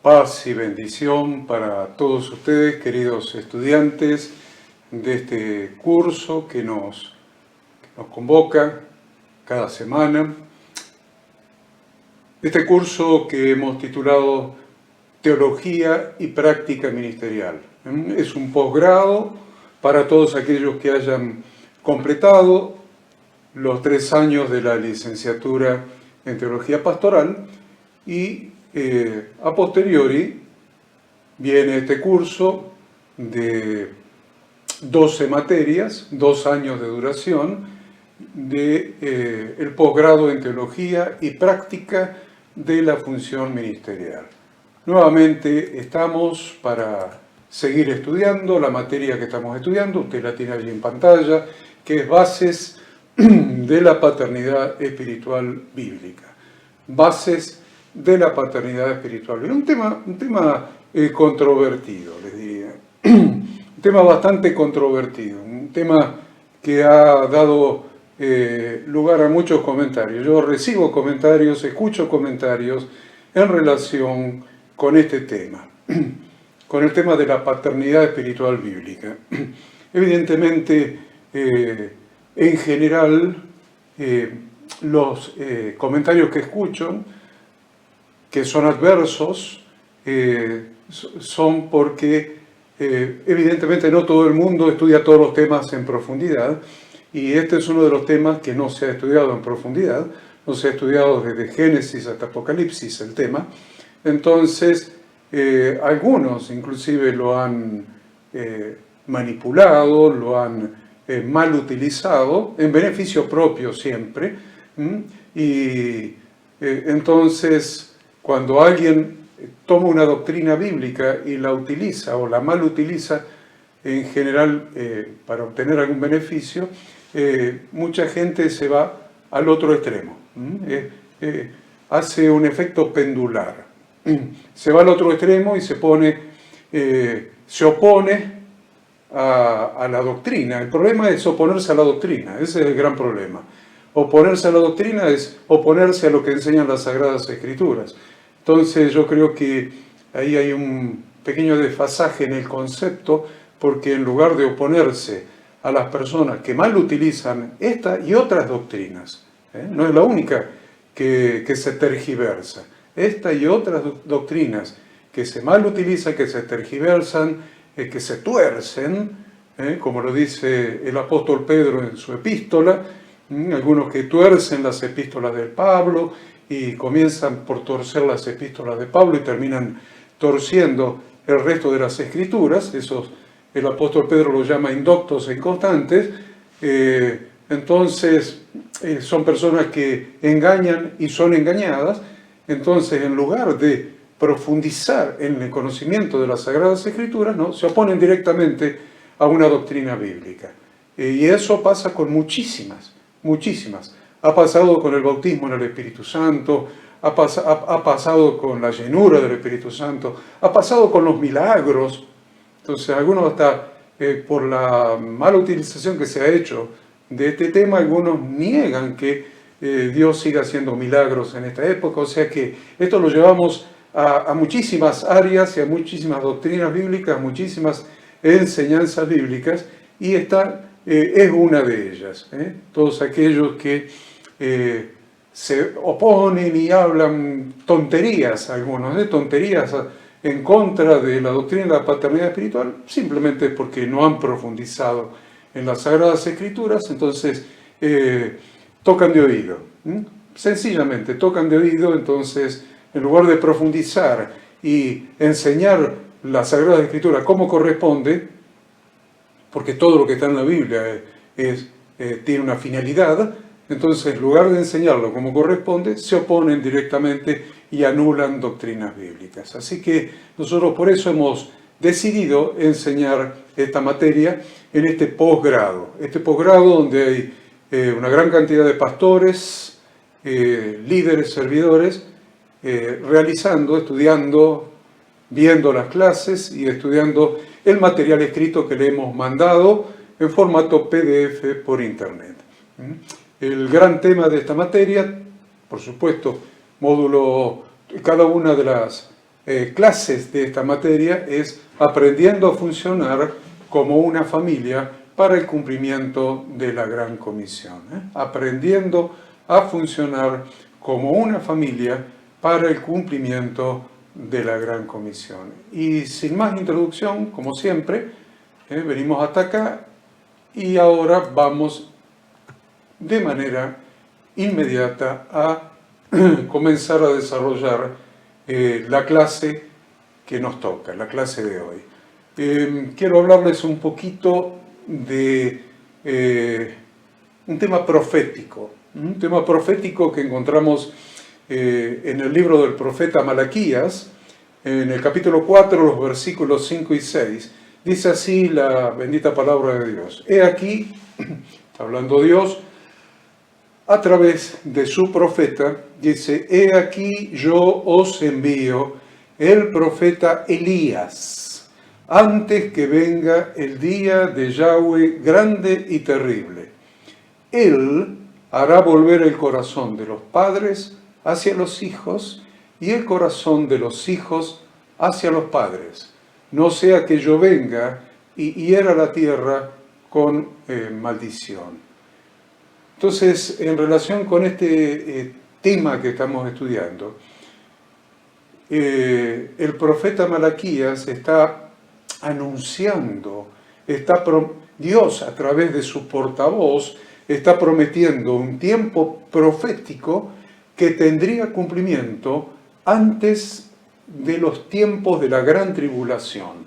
Paz y bendición para todos ustedes, queridos estudiantes de este curso que nos convoca cada semana. Este curso que hemos titulado Teología y Práctica Ministerial. Es un posgrado para todos aquellos que hayan completado los 3 años de la licenciatura en Teología Pastoral y a posteriori viene este curso de 12 materias, 2 años de duración, de el posgrado en Teología y Práctica de la Función Ministerial. Nuevamente estamos para seguir estudiando la materia que estamos estudiando, usted la tiene allí en pantalla, que es Bases de la Paternidad Espiritual Bíblica. Bases de la paternidad espiritual. Un tema controvertido, les diría. Un tema bastante controvertido. Un tema que ha dado lugar a muchos comentarios. Yo recibo comentarios, escucho comentarios en relación con este tema. Con el tema de la paternidad espiritual bíblica. Evidentemente, en general, los comentarios que escucho, que son adversos, son porque evidentemente no todo el mundo estudia todos los temas en profundidad, y este es uno de los temas que no se ha estudiado en profundidad, no se ha estudiado desde Génesis hasta Apocalipsis el tema. Entonces, algunos inclusive lo han manipulado, lo han mal utilizado, en beneficio propio siempre, y entonces cuando alguien toma una doctrina bíblica y la utiliza o la mal utiliza, en general para obtener algún beneficio, mucha gente se va al otro extremo. Hace un efecto pendular. Se va al otro extremo y se opone a la doctrina. El problema es oponerse a la doctrina, ese es el gran problema. Oponerse a la doctrina es oponerse a lo que enseñan las Sagradas Escrituras. Entonces yo creo que ahí hay un pequeño desfasaje en el concepto, porque en lugar de oponerse a las personas que mal utilizan esta y otras doctrinas, no es la única que se tergiversa, esta y otras doctrinas que se mal utilizan, que se tergiversan, que se tuercen, como lo dice el apóstol Pedro en su epístola, algunos que tuercen las epístolas de Pablo y comienzan por torcer las epístolas de Pablo y terminan torciendo el resto de las escrituras. El apóstol Pedro los llama indoctos e inconstantes. Entonces son personas que engañan y son engañadas. Entonces, en lugar de profundizar en el conocimiento de las Sagradas Escrituras, ¿no?, se oponen directamente a una doctrina bíblica. Y eso pasa con muchísimas. Ha pasado con el bautismo en el Espíritu Santo, ha pasado con la llenura del Espíritu Santo, ha pasado con los milagros. Entonces, algunos hasta por la mala utilización que se ha hecho de este tema, algunos niegan que Dios siga haciendo milagros en esta época. O sea que esto lo llevamos a muchísimas áreas y a muchísimas doctrinas bíblicas, muchísimas enseñanzas bíblicas, y esta es una de ellas. Todos aquellos que se oponen y hablan tonterías, algunos, tonterías en contra de la doctrina de la paternidad espiritual, simplemente porque no han profundizado en las Sagradas Escrituras, entonces tocan de oído. Sencillamente tocan de oído. Entonces, en lugar de profundizar y enseñar la Sagrada Escritura como corresponde, porque todo lo que está en la Biblia tiene una finalidad, entonces en lugar de enseñarlo como corresponde, se oponen directamente y anulan doctrinas bíblicas. Así que nosotros por eso hemos decidido enseñar esta materia en este posgrado. Este posgrado donde hay una gran cantidad de pastores, líderes, servidores, realizando, estudiando, viendo las clases y estudiando el material escrito que le hemos mandado en formato PDF por internet. El gran tema de esta materia, por supuesto, cada una de las clases de esta materia es aprendiendo a funcionar como una familia para el cumplimiento de la Gran Comisión. Aprendiendo a funcionar como una familia para el cumplimiento de la Gran Comisión. Y sin más introducción, como siempre, venimos hasta acá y ahora vamos de manera inmediata a comenzar a desarrollar la clase que nos toca, la clase de hoy. Quiero hablarles un poquito de un tema profético que encontramos en el libro del profeta Malaquías, en el capítulo 4, los versículos 5 y 6. Dice así la bendita palabra de Dios. He aquí, hablando Dios, a través de su profeta, dice, he aquí yo os envío el profeta Elías, antes que venga el día de Yahweh grande y terrible. Él hará volver el corazón de los padres hacia los hijos y el corazón de los hijos hacia los padres, no sea que yo venga y hiera la tierra con maldición. Entonces, en relación con este tema que estamos estudiando, el profeta Malaquías está anunciando, Dios a través de su portavoz está prometiendo un tiempo profético que tendría cumplimiento antes de los tiempos de la gran tribulación.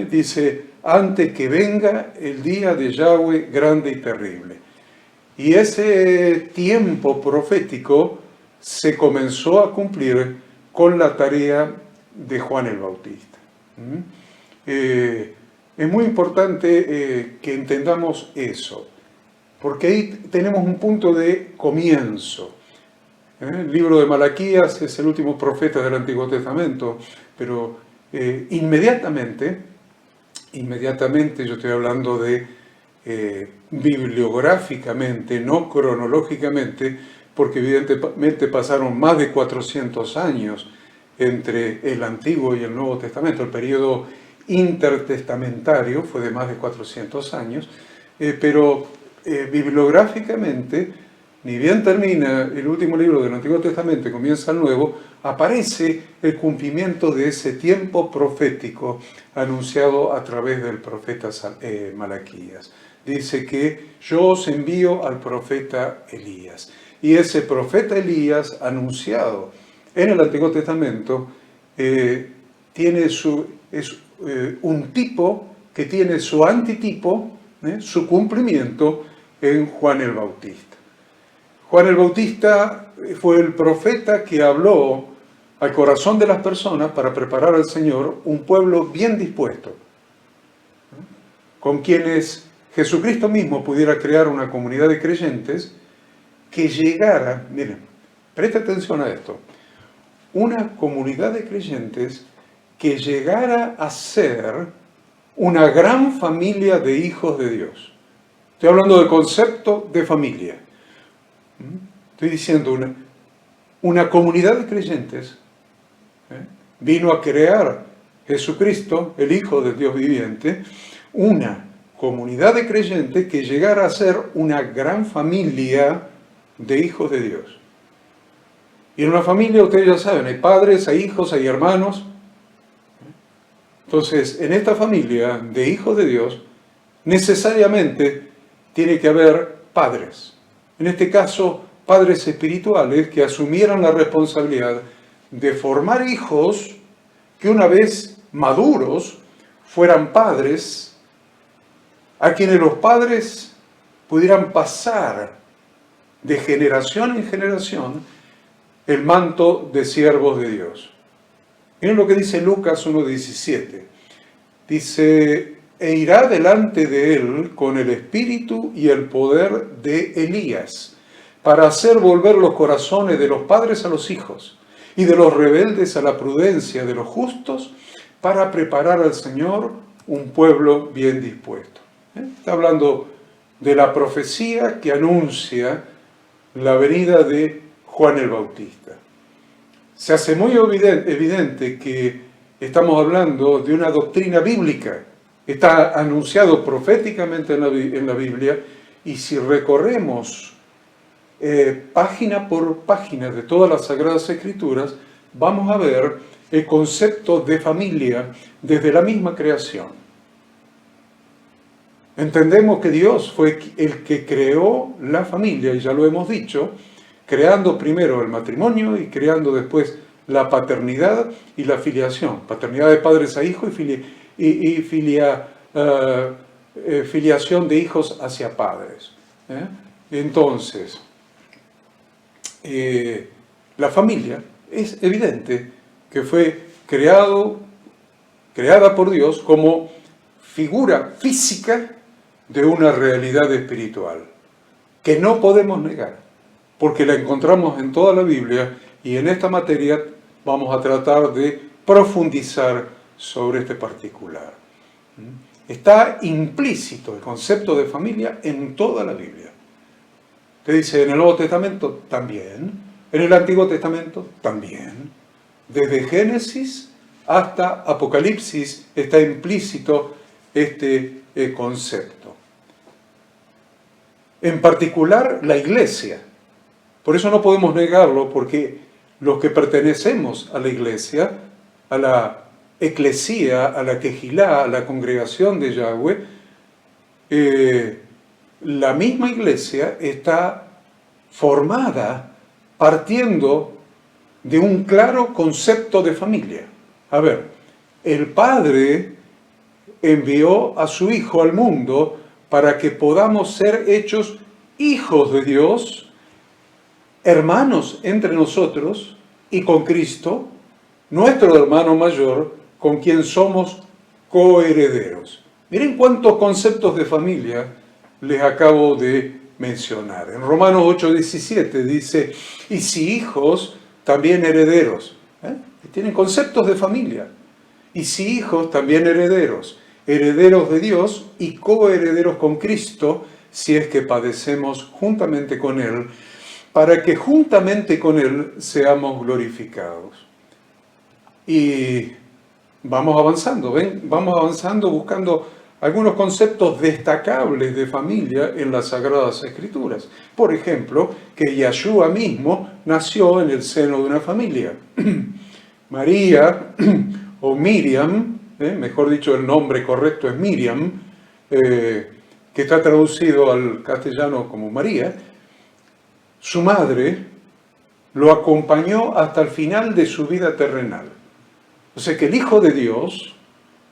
Dice, antes que venga el día de Yahweh grande y terrible. Y ese tiempo profético se comenzó a cumplir con la tarea de Juan el Bautista. Es muy importante que entendamos eso, porque ahí tenemos un punto de comienzo. El libro de Malaquías es el último profeta del Antiguo Testamento, pero inmediatamente, yo estoy hablando de bibliográficamente, no cronológicamente, porque evidentemente pasaron más de 400 años entre el Antiguo y el Nuevo Testamento. El periodo intertestamentario fue de más de 400 años, pero bibliográficamente, ni bien termina el último libro del Antiguo Testamento y comienza el Nuevo, aparece el cumplimiento de ese tiempo profético anunciado a través del profeta Malaquías. Dice que yo os envío al profeta Elías. Y ese profeta Elías, anunciado en el Antiguo Testamento, tiene un tipo que tiene su antitipo, su cumplimiento en Juan el Bautista. Juan el Bautista fue el profeta que habló al corazón de las personas para preparar al Señor un pueblo bien dispuesto, con quienes Jesucristo mismo pudiera crear una comunidad de creyentes que llegara, miren, presta atención a esto, una comunidad de creyentes que llegara a ser una gran familia de hijos de Dios. Estoy hablando del concepto de familia. Estoy diciendo una comunidad de creyentes vino a crear Jesucristo, el Hijo del Dios viviente, una comunidad de creyentes que llegara a ser una gran familia de hijos de Dios. Y en una familia, ustedes ya saben, hay padres, hay hijos, hay hermanos. Entonces, en esta familia de hijos de Dios, necesariamente tiene que haber padres. En este caso, padres espirituales que asumieran la responsabilidad de formar hijos que una vez maduros fueran padres, a quienes los padres pudieran pasar de generación en generación el manto de siervos de Dios. Miren lo que dice Lucas 1:17. Dice, e irá delante de él con el espíritu y el poder de Elías, para hacer volver los corazones de los padres a los hijos, y de los rebeldes a la prudencia de los justos, para preparar al Señor un pueblo bien dispuesto. Está hablando de la profecía que anuncia la venida de Juan el Bautista. se hace muy evidente que estamos hablando de una doctrina bíblica. Está anunciado proféticamente en la Biblia, y si recorremos página por página de todas las Sagradas Escrituras, vamos a ver el concepto de familia desde la misma creación. Entendemos que Dios fue el que creó la familia, y ya lo hemos dicho, creando primero el matrimonio y creando después la paternidad y la filiación. Paternidad de padres a hijos y filiación de hijos hacia padres. Entonces, la familia es evidente que fue creada por Dios como figura física de una realidad espiritual que no podemos negar, porque la encontramos en toda la Biblia, y en esta materia vamos a tratar de profundizar sobre este particular. Está implícito el concepto de familia en toda la Biblia. Te dice en el Nuevo Testamento también, en el Antiguo Testamento también. Desde Génesis hasta Apocalipsis está implícito este concepto. En particular la Iglesia. Por eso no podemos negarlo, porque los que pertenecemos a la Iglesia, a la eclesía, a la quejilá, a la congregación de Yahweh, la misma Iglesia está formada partiendo de un claro concepto de familia. A ver, el Padre envió a su Hijo al mundo para que podamos ser hechos hijos de Dios, hermanos entre nosotros y con Cristo, nuestro hermano mayor, con quien somos coherederos. Miren cuántos conceptos de familia les acabo de mencionar. En Romanos 8:17 dice, y si hijos, también herederos. Tienen conceptos de familia. Y si hijos, también herederos. Herederos de Dios y coherederos con Cristo, si es que padecemos juntamente con Él, para que juntamente con Él seamos glorificados. Y vamos avanzando, ¿ven? Vamos avanzando buscando algunos conceptos destacables de familia en las Sagradas Escrituras. Por ejemplo, que Yahshua mismo nació en el seno de una familia. María, o Miriam, mejor dicho, el nombre correcto es Miriam, que está traducido al castellano como María. Su madre lo acompañó hasta el final de su vida terrenal. O sea que el Hijo de Dios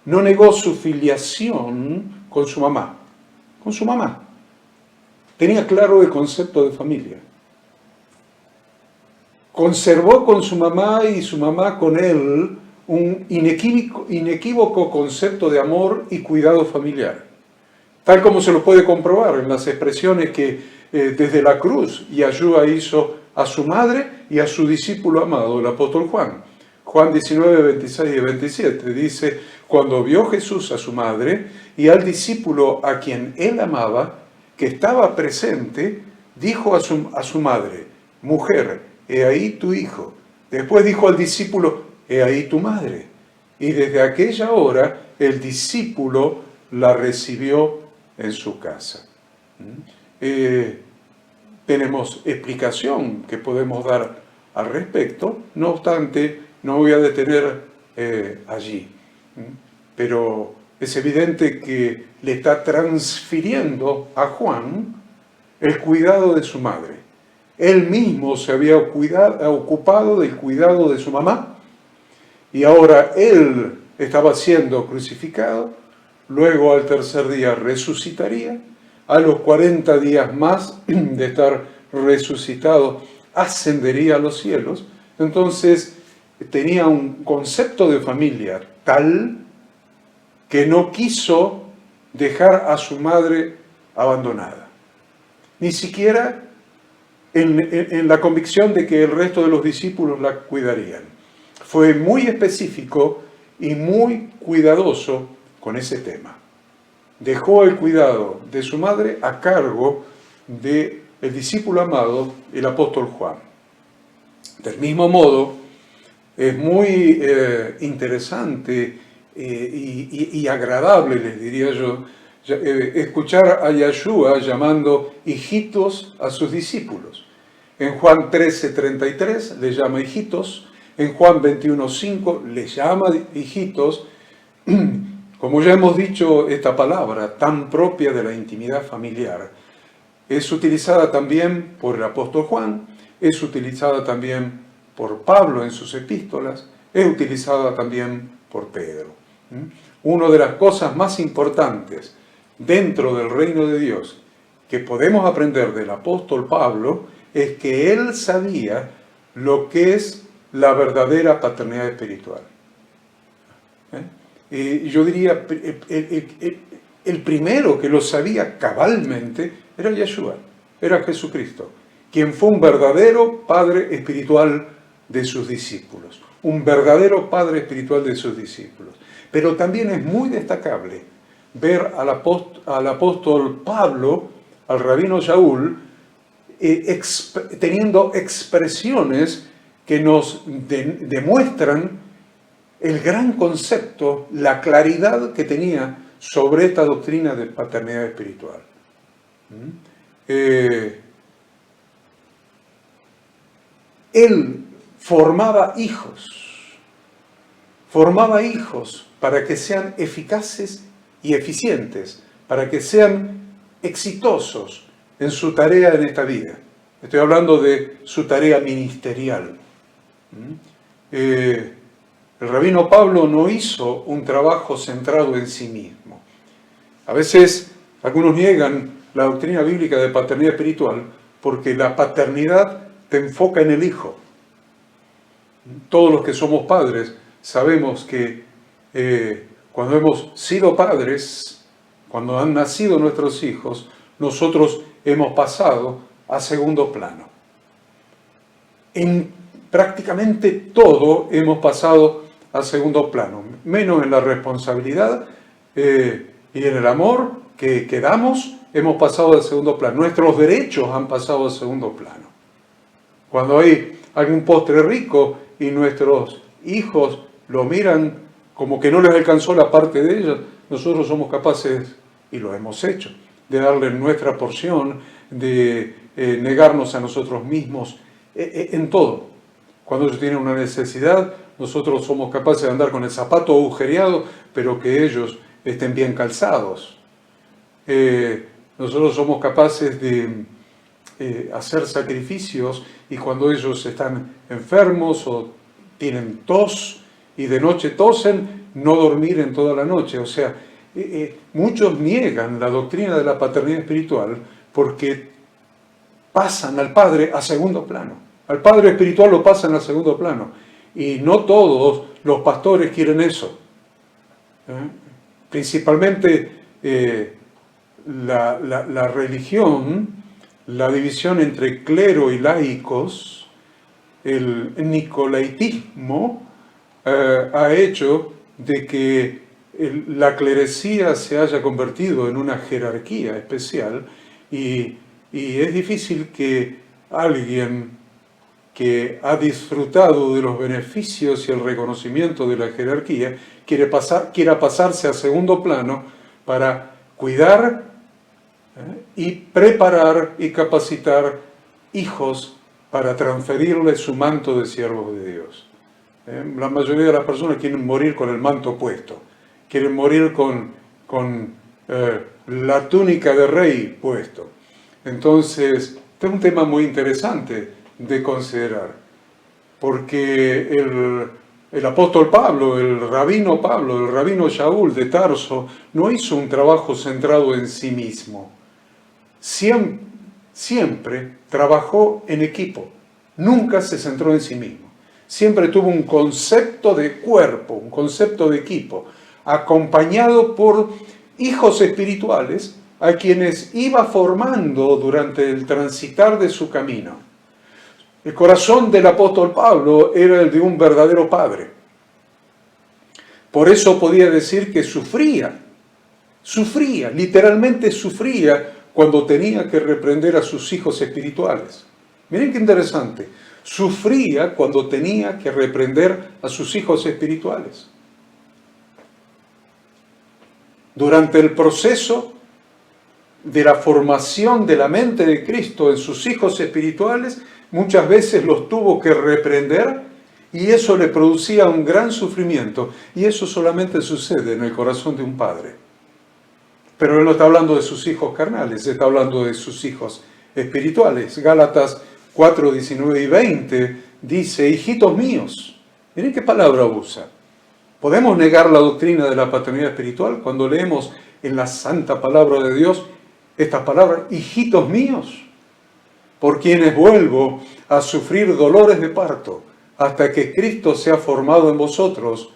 no negó su filiación con su mamá. Con su mamá. Tenía claro el concepto de familia. Conservó con su mamá y su mamá con él un inequívoco concepto de amor y cuidado familiar. Tal como se lo puede comprobar en las expresiones que desde la cruz Yahshua hizo a su madre y a su discípulo amado, el apóstol Juan. Juan 19, 26 y 27 dice, cuando vio Jesús a su madre y al discípulo a quien él amaba, que estaba presente, dijo a su madre, mujer, he ahí tu hijo. Después dijo al discípulo, he ahí tu madre. Y desde aquella hora el discípulo la recibió en su casa. Tenemos explicación que podemos dar al respecto, no obstante, no voy a detener allí. Pero es evidente que le está transfiriendo a Juan el cuidado de su madre. Él mismo se había ocupado del cuidado de su mamá, y ahora él estaba siendo crucificado, luego al tercer día resucitaría, a los 40 días más de estar resucitado ascendería a los cielos. Entonces tenía un concepto de familia tal que no quiso dejar a su madre abandonada, ni siquiera en la convicción de que el resto de los discípulos la cuidarían. Fue muy específico y muy cuidadoso con ese tema. Dejó el cuidado de su madre a cargo del discípulo amado, el apóstol Juan. Del mismo modo, Es muy interesante y agradable, les diría yo, escuchar a Yeshua llamando hijitos a sus discípulos. En Juan 13:33 les llama hijitos, en Juan 21:5 les llama hijitos. Como ya hemos dicho, esta palabra tan propia de la intimidad familiar es utilizada también por el apóstol Juan, es utilizada también por Pablo en sus epístolas, es utilizada también por Pedro. Una de las cosas más importantes dentro del reino de Dios que podemos aprender del apóstol Pablo es que él sabía lo que es la verdadera paternidad espiritual. Y yo diría, el primero que lo sabía cabalmente era Yeshua, era Jesucristo, quien fue un verdadero padre espiritual de sus discípulos, un verdadero padre espiritual de sus discípulos. Pero también es muy destacable ver al apóstol Pablo, al rabino Shaul, teniendo expresiones que nos demuestran el gran concepto, la claridad que tenía sobre esta doctrina de paternidad espiritual. Él formaba hijos para que sean eficaces y eficientes, para que sean exitosos en su tarea en esta vida. Estoy hablando de su tarea ministerial. El rabino Pablo no hizo un trabajo centrado en sí mismo. A veces algunos niegan la doctrina bíblica de paternidad espiritual porque la paternidad te enfoca en el hijo. Todos los que somos padres sabemos que cuando hemos sido padres, cuando han nacido nuestros hijos, nosotros hemos pasado a segundo plano. En prácticamente todo hemos pasado a segundo plano, menos en la responsabilidad y en el amor que damos, hemos pasado a segundo plano. Nuestros derechos han pasado a segundo plano. Cuando hay algún postre rico y nuestros hijos lo miran como que no les alcanzó la parte de ellos, nosotros somos capaces, y lo hemos hecho, de darle nuestra porción, de negarnos a nosotros mismos en todo. Cuando ellos tienen una necesidad, nosotros somos capaces de andar con el zapato agujereado, pero que ellos estén bien calzados. Nosotros somos capaces de hacer sacrificios y cuando ellos están enfermos o tienen tos y de noche tosen, no dormir en toda la noche. O sea, muchos niegan la doctrina de la paternidad espiritual porque pasan al Padre a segundo plano. Al Padre espiritual lo pasan a segundo plano. Y no todos los pastores quieren eso. Principalmente la religión, la división entre clero y laicos, el nicolaitismo ha hecho de que la clerecía se haya convertido en una jerarquía especial y es difícil que alguien que ha disfrutado de los beneficios y el reconocimiento de la jerarquía quiera pasarse a segundo plano para cuidar y preparar y capacitar hijos para transferirles su manto de siervos de Dios. La mayoría de las personas quieren morir con el manto puesto, quieren morir con la túnica de rey puesto. Entonces, este es un tema muy interesante de considerar, porque el apóstol Pablo, el rabino Shaul de Tarso, no hizo un trabajo centrado en sí mismo. Siempre trabajó en equipo, nunca se centró en sí mismo. Siempre tuvo un concepto de cuerpo, un concepto de equipo, acompañado por hijos espirituales a quienes iba formando durante el transitar de su camino. El corazón del apóstol Pablo era el de un verdadero padre. Por eso podía decir que sufría, literalmente sufría cuando tenía que reprender a sus hijos espirituales. Miren qué interesante. sufría cuando tenía que reprender a sus hijos espirituales. Durante el proceso de la formación de la mente de Cristo en sus hijos espirituales, muchas veces los tuvo que reprender y eso le producía un gran sufrimiento. Y eso solamente sucede en el corazón de un padre. Pero él no está hablando de sus hijos carnales, está hablando de sus hijos espirituales. Gálatas 4, 19 y 20 dice, hijitos míos. Miren qué palabra usa. ¿Podemos negar la doctrina de la paternidad espiritual cuando leemos en la santa palabra de Dios estas palabras, hijitos míos, por quienes vuelvo a sufrir dolores de parto hasta que Cristo sea formado en vosotros?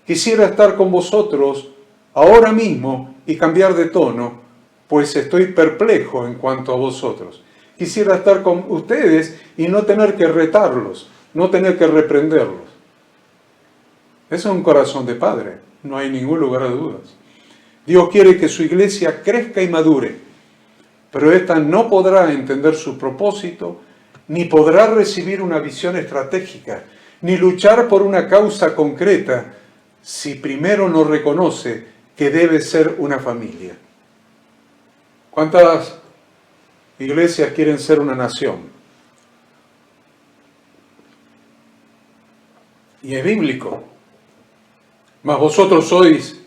Quisiera estar con vosotros ahora mismo y cambiar de tono, pues estoy perplejo en cuanto a vosotros. Quisiera estar con ustedes y no tener que retarlos, no tener que reprenderlos. Ese es un corazón de padre, no hay ningún lugar a dudas. Dios quiere que su iglesia crezca y madure, pero ésta no podrá entender su propósito, ni podrá recibir una visión estratégica, ni luchar por una causa concreta, si primero no reconoce que debe ser una familia. ¿Cuántas iglesias quieren ser una nación? Y es bíblico. Mas vosotros sois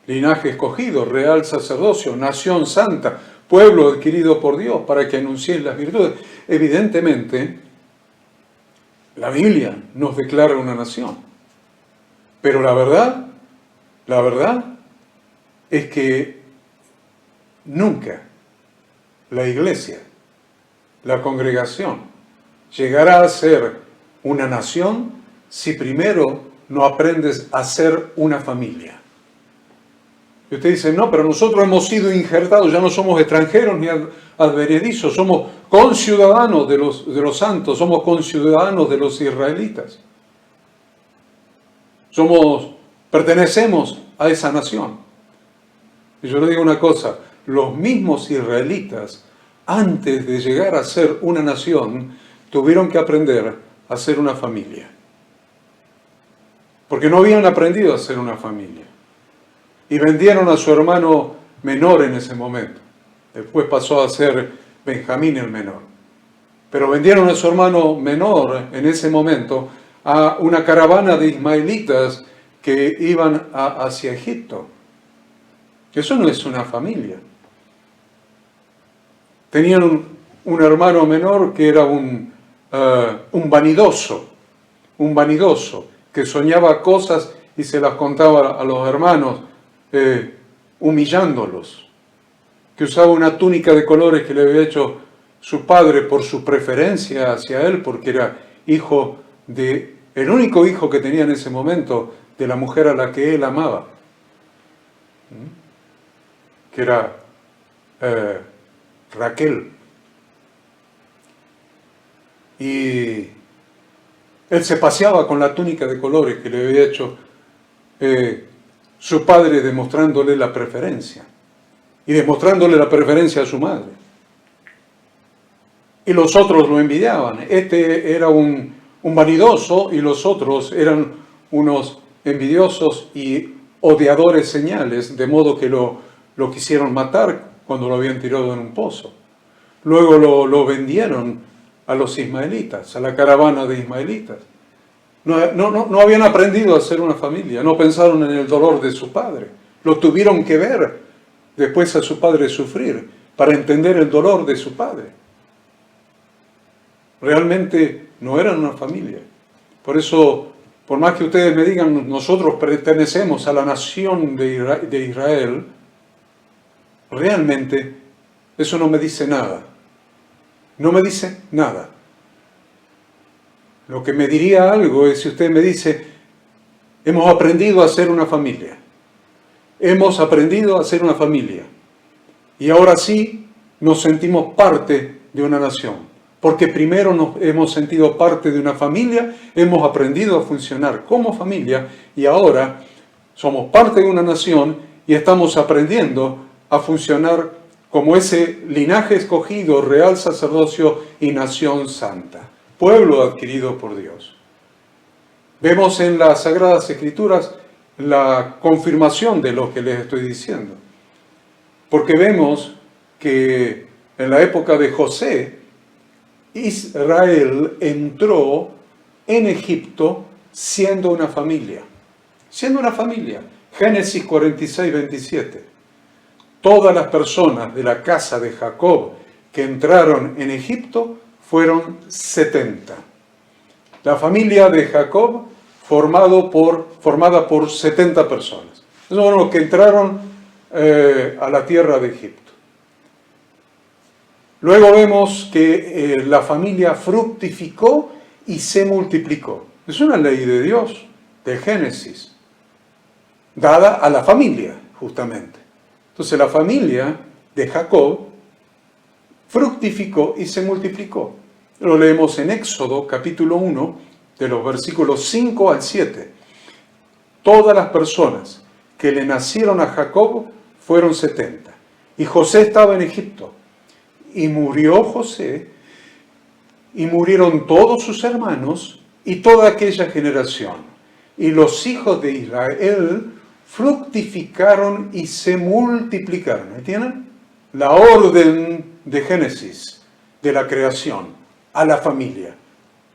linaje escogido, real sacerdocio, nación santa, pueblo adquirido por Dios, para que anunciéis las virtudes. Evidentemente, la Biblia nos declara una nación. Pero la verdad es que nunca la iglesia, la congregación, llegará a ser una nación si primero no aprendes a ser una familia. Y usted dice, no, pero nosotros hemos sido injertados, ya no somos extranjeros ni advenedizos, somos conciudadanos de los santos, somos conciudadanos de los israelitas. Pertenecemos a esa nación. Y yo le digo una cosa, los mismos israelitas, antes de llegar a ser una nación, tuvieron que aprender a ser una familia. Porque no habían aprendido a ser una familia. Y vendieron a su hermano menor en ese momento. Después pasó a ser Benjamín el menor. Pero vendieron a su hermano menor en ese momento a una caravana de ismaelitas que iban hacia Egipto. Eso no es una familia. Tenían un hermano menor que era un vanidoso, que soñaba cosas y se las contaba a los hermanos, humillándolos, que usaba una túnica de colores que le había hecho su padre por su preferencia hacia él, porque era el único hijo que tenía en ese momento de la mujer a la que él amaba, que era Raquel. Y él se paseaba con la túnica de colores que le había hecho su padre, demostrándole la preferencia y demostrándole la preferencia a su madre. Y los otros lo envidiaban. Este era un vanidoso y los otros eran unos envidiosos y odiadores señales, de modo que lo quisieron matar cuando lo habían tirado en un pozo. Luego lo vendieron a los ismaelitas, a la caravana de ismaelitas. No habían aprendido a ser una familia, no pensaron en el dolor de su padre. Lo tuvieron que ver después a su padre sufrir para entender el dolor de su padre. Realmente no eran una familia. Por eso, por más que ustedes me digan, nosotros pertenecemos a la nación de Israel, realmente eso no me dice nada. No me dice nada. Lo que me diría algo es si usted me dice, hemos aprendido a ser una familia. Hemos aprendido a ser una familia. Y ahora sí nos sentimos parte de una nación. Porque primero nos hemos sentido parte de una familia, hemos aprendido a funcionar como familia y ahora somos parte de una nación y estamos aprendiendo a funcionar como ese linaje escogido, real sacerdocio y nación santa. pueblo adquirido por Dios. Vemos en las Sagradas Escrituras la confirmación de lo que les estoy diciendo. Porque vemos que en la época de José, Israel entró en Egipto siendo una familia. Siendo una familia. Génesis 46, 27. Todas las personas de la casa de Jacob que entraron en Egipto fueron 70. La familia de Jacob formada por 70 personas. Esos fueron los que entraron a la tierra de Egipto. Luego vemos que la familia fructificó y se multiplicó. Es una ley de Dios, de Génesis, dada a la familia, justamente. Entonces la familia de Jacob fructificó y se multiplicó. Lo leemos en Éxodo capítulo 1, de los versículos 5 al 7. Todas las personas que le nacieron a Jacob fueron 70. Y José estaba en Egipto. Y murió José, y murieron todos sus hermanos y toda aquella generación. Y los hijos de Israel fructificaron y se multiplicaron. ¿Entienden? La orden de Génesis, de la creación, a la familia.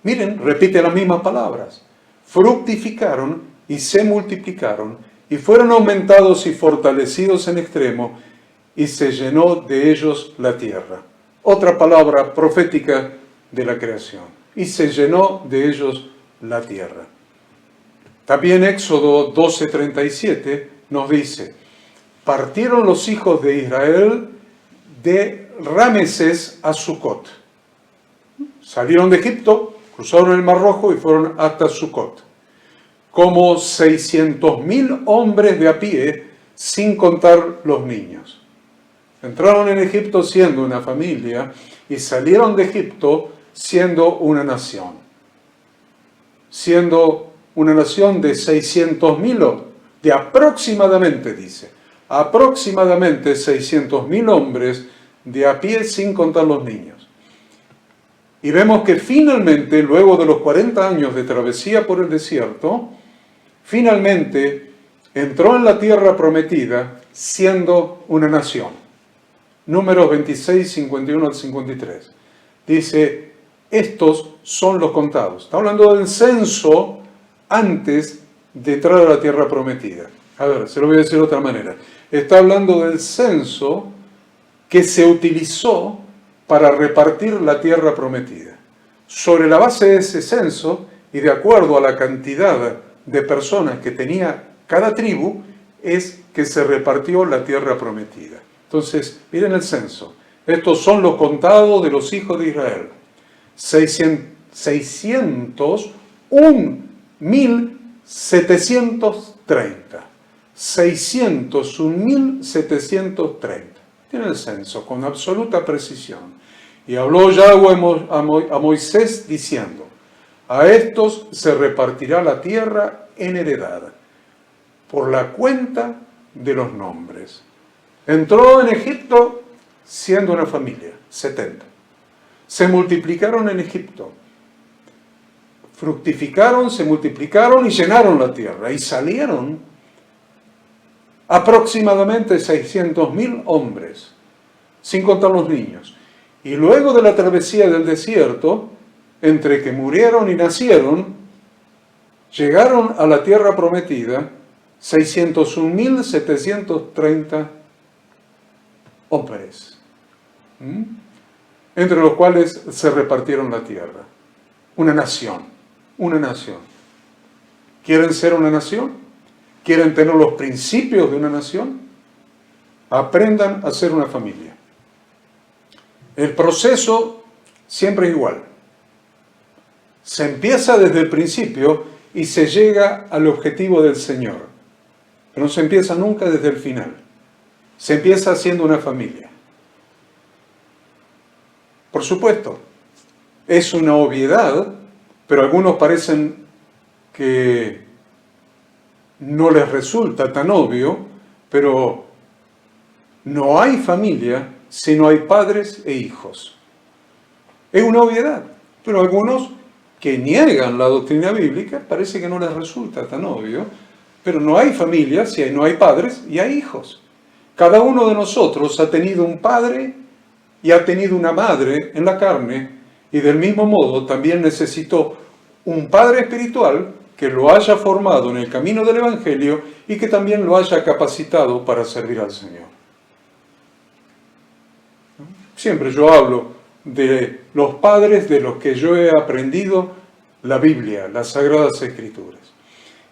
Miren, repite las mismas palabras. Fructificaron y se multiplicaron, y fueron aumentados y fortalecidos en extremo, y se llenó de ellos la tierra. Otra palabra profética de la creación. Y se llenó de ellos la tierra. También Éxodo 12:37 nos dice: partieron los hijos de Israel de Ramesés a Sucot. Salieron de Egipto, cruzaron el Mar Rojo y fueron hasta Sucot. Como 600.000 hombres de a pie, sin contar los niños. Entraron en Egipto siendo una familia y salieron de Egipto siendo una nación. Siendo una nación de 600.000, de aproximadamente, dice, aproximadamente 600.000 hombres de a pie sin contar los niños. Y vemos que finalmente, luego de los 40 años de travesía por el desierto, finalmente entró en la tierra prometida siendo una nación. Números 26, 51 al 53. Dice, estos son los contados. Está hablando del censo antes de entrar a la tierra prometida. A ver, se lo voy a decir de otra manera. Está hablando del censo que se utilizó para repartir la tierra prometida. Sobre la base de ese censo, y de acuerdo a la cantidad de personas que tenía cada tribu, es que se repartió la tierra prometida. Entonces, miren el censo. Estos son los contados de los hijos de Israel. 601.730. 601.730. Tiene el censo con absoluta precisión. Y habló Yahweh a Moisés diciendo, a estos se repartirá la tierra en heredad, por la cuenta de los nombres. Entró en Egipto siendo una familia, 70. Se multiplicaron en Egipto. Fructificaron, se multiplicaron y llenaron la tierra. Y salieron aproximadamente 600.000 hombres, sin contar los niños. Y luego de la travesía del desierto, entre que murieron y nacieron, llegaron a la tierra prometida 601.730 hombres, entre los cuales se repartieron la tierra. Una nación, una nación. ¿Quieren ser una nación? ¿Quieren tener los principios de una nación? Aprendan a ser una familia. El proceso siempre es igual. Se empieza desde el principio y se llega al objetivo del Señor. Pero no se empieza nunca desde el final. Se empieza haciendo una familia. Por supuesto, es una obviedad, pero algunos parecen que no les resulta tan obvio, pero no hay familia si no hay padres e hijos. Es una obviedad. Pero algunos que niegan la doctrina bíblica, parece que no les resulta tan obvio, pero no hay familia si no hay padres y hay hijos. Cada uno de nosotros ha tenido un padre y ha tenido una madre en la carne, y del mismo modo también necesitó un padre espiritual que lo haya formado en el camino del Evangelio y que también lo haya capacitado para servir al Señor. Siempre yo hablo de los padres de los que yo he aprendido la Biblia, las Sagradas Escrituras.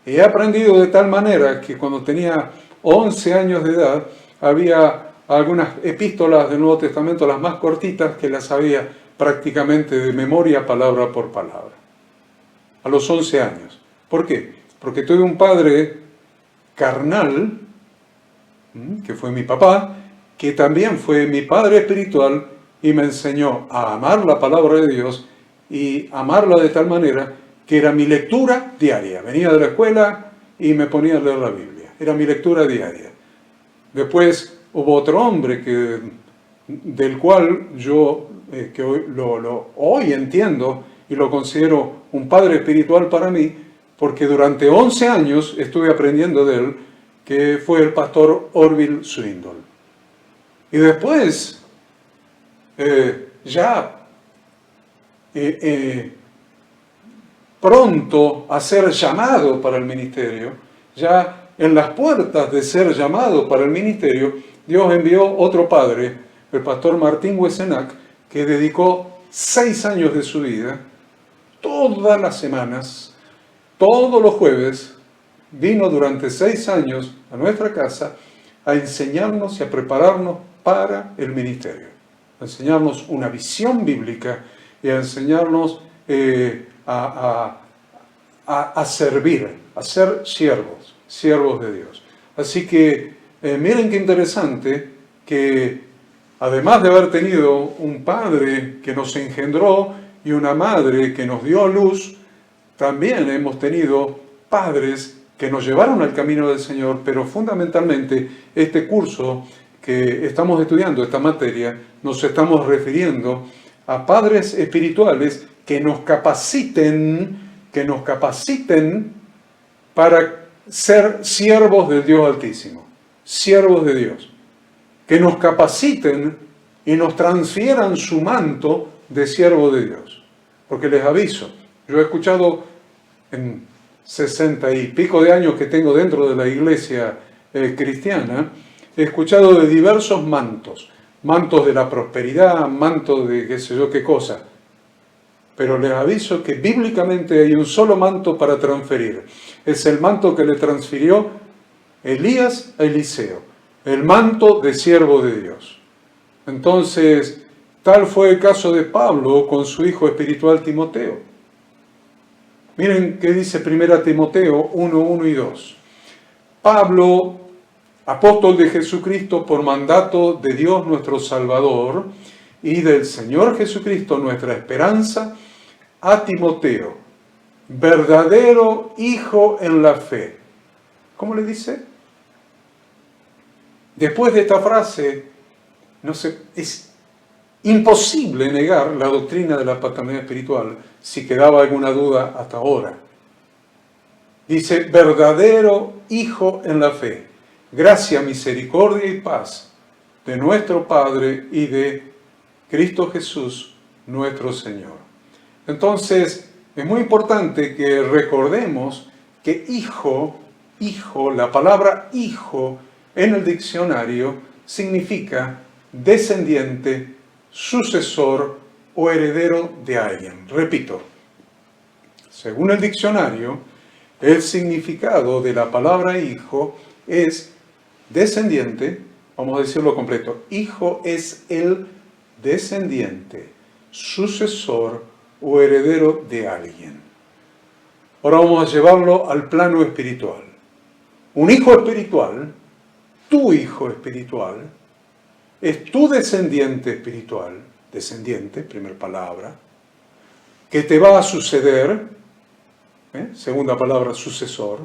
Y he aprendido de tal manera que cuando tenía 11 años de edad, había algunas epístolas del Nuevo Testamento, las más cortitas, que las sabía prácticamente de memoria, palabra por palabra. A los 11 años. ¿Por qué? Porque tuve un padre carnal, que fue mi papá, que también fue mi padre espiritual y me enseñó a amar la palabra de Dios y amarla de tal manera que era mi lectura diaria. Venía de la escuela y me ponía a leer la Biblia. Era mi lectura diaria. Después hubo otro hombre del cual yo que hoy entiendo y lo considero un padre espiritual para mí, porque durante 11 años estuve aprendiendo de él, que fue el pastor Orville Swindoll. Y después, pronto a ser llamado para el ministerio, ya en las puertas de ser llamado para el ministerio, Dios envió otro padre, el pastor Martín Wesenac, que dedicó 6 años de su vida, todas las semanas, todos los jueves, vino durante 6 años a nuestra casa a enseñarnos y a prepararnos para el ministerio, a enseñarnos una visión bíblica y a enseñarnos a servir, a ser siervos de Dios. Así que miren qué interesante que además de haber tenido un padre que nos engendró y una madre que nos dio luz, también hemos tenido padres que nos llevaron al camino del Señor, pero fundamentalmente este curso que estamos estudiando, esta materia, nos estamos refiriendo a padres espirituales que nos capaciten para ser siervos del Dios Altísimo, siervos de Dios, que nos capaciten y nos transfieran su manto de siervo de Dios. Porque les aviso, yo he escuchado en 60 y pico de años que tengo dentro de la iglesia cristiana, he escuchado de diversos mantos, mantos de la prosperidad, mantos de qué sé yo qué cosa. Pero les aviso que bíblicamente hay un solo manto para transferir. Es el manto que le transfirió Elías a Eliseo, el manto de siervo de Dios. Entonces, tal fue el caso de Pablo con su hijo espiritual Timoteo. Miren qué dice 1 Timoteo 1, 1 y 2. Pablo, apóstol de Jesucristo por mandato de Dios nuestro Salvador y del Señor Jesucristo nuestra esperanza, a Timoteo, verdadero hijo en la fe. ¿Cómo le dice? Después de esta frase, es imposible negar la doctrina de la paternidad espiritual, si quedaba alguna duda hasta ahora. Dice, verdadero hijo en la fe, gracia, misericordia y paz de nuestro Padre y de Cristo Jesús, nuestro Señor. Entonces, es muy importante que recordemos que hijo, la palabra hijo en el diccionario significa descendiente, sucesor o heredero de alguien. Repito, según el diccionario, el significado de la palabra hijo es descendiente, vamos a decirlo completo, hijo es el descendiente, sucesor o heredero de alguien. Ahora vamos a llevarlo al plano espiritual. Un hijo espiritual, tu hijo espiritual, es tu descendiente espiritual, descendiente, primera palabra, que te va a suceder, segunda palabra, sucesor,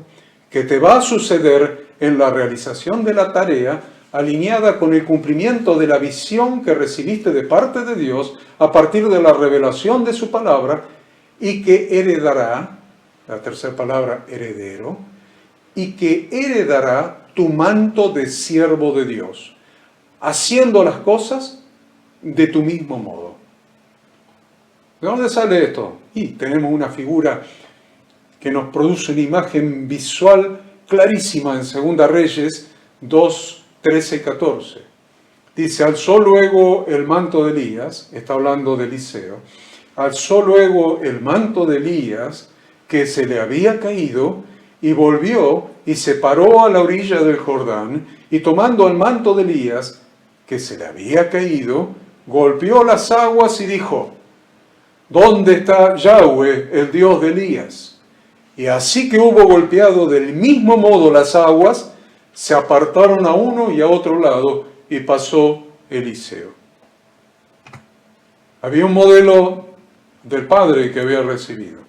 que te va a suceder en la realización de la tarea alineada con el cumplimiento de la visión que recibiste de parte de Dios a partir de la revelación de su palabra, y que heredará, la tercera palabra, heredero, y que heredará tu manto de siervo de Dios, haciendo las cosas de tu mismo modo. ¿De dónde sale esto? Y tenemos una figura que nos produce una imagen visual clarísima en 2 Reyes 2, 13 y 14. Dice, alzó luego el manto de Elías, está hablando de Eliseo, alzó luego el manto de Elías que se le había caído, y volvió y se paró a la orilla del Jordán, y tomando el manto de Elías que se le había caído, golpeó las aguas y dijo, ¿dónde está Yahweh, el Dios de Elías? Y así que hubo golpeado del mismo modo las aguas, se apartaron a uno y a otro lado, y pasó Eliseo. Había un modelo del Padre que había recibido,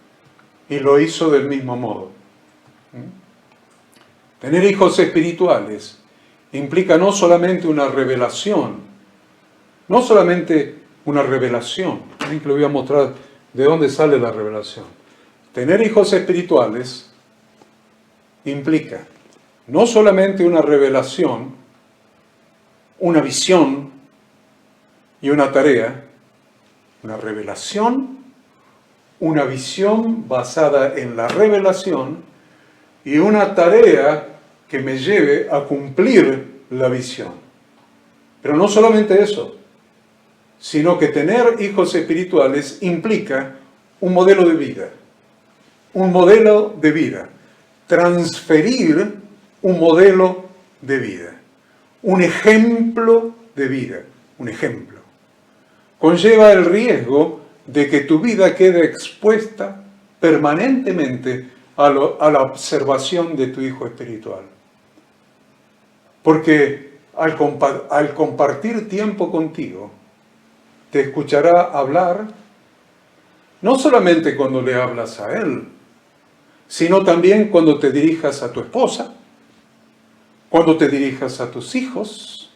y lo hizo del mismo modo. Tener hijos espirituales implica no solamente una revelación, también que le voy a mostrar de dónde sale la revelación. Tener hijos espirituales implica no solamente una revelación, una visión y una tarea, una revelación, una visión basada en la revelación y una tarea que me lleve a cumplir la visión. Pero no solamente eso, sino que tener hijos espirituales implica un modelo de vida, transferir un modelo de vida, un ejemplo de vida, un ejemplo. Conlleva el riesgo de que tu vida quede expuesta permanentemente a la observación de tu hijo espiritual. Porque al compartir tiempo contigo, te escuchará hablar, no solamente cuando le hablas a él, sino también cuando te dirijas a tu esposa, cuando te dirijas a tus hijos,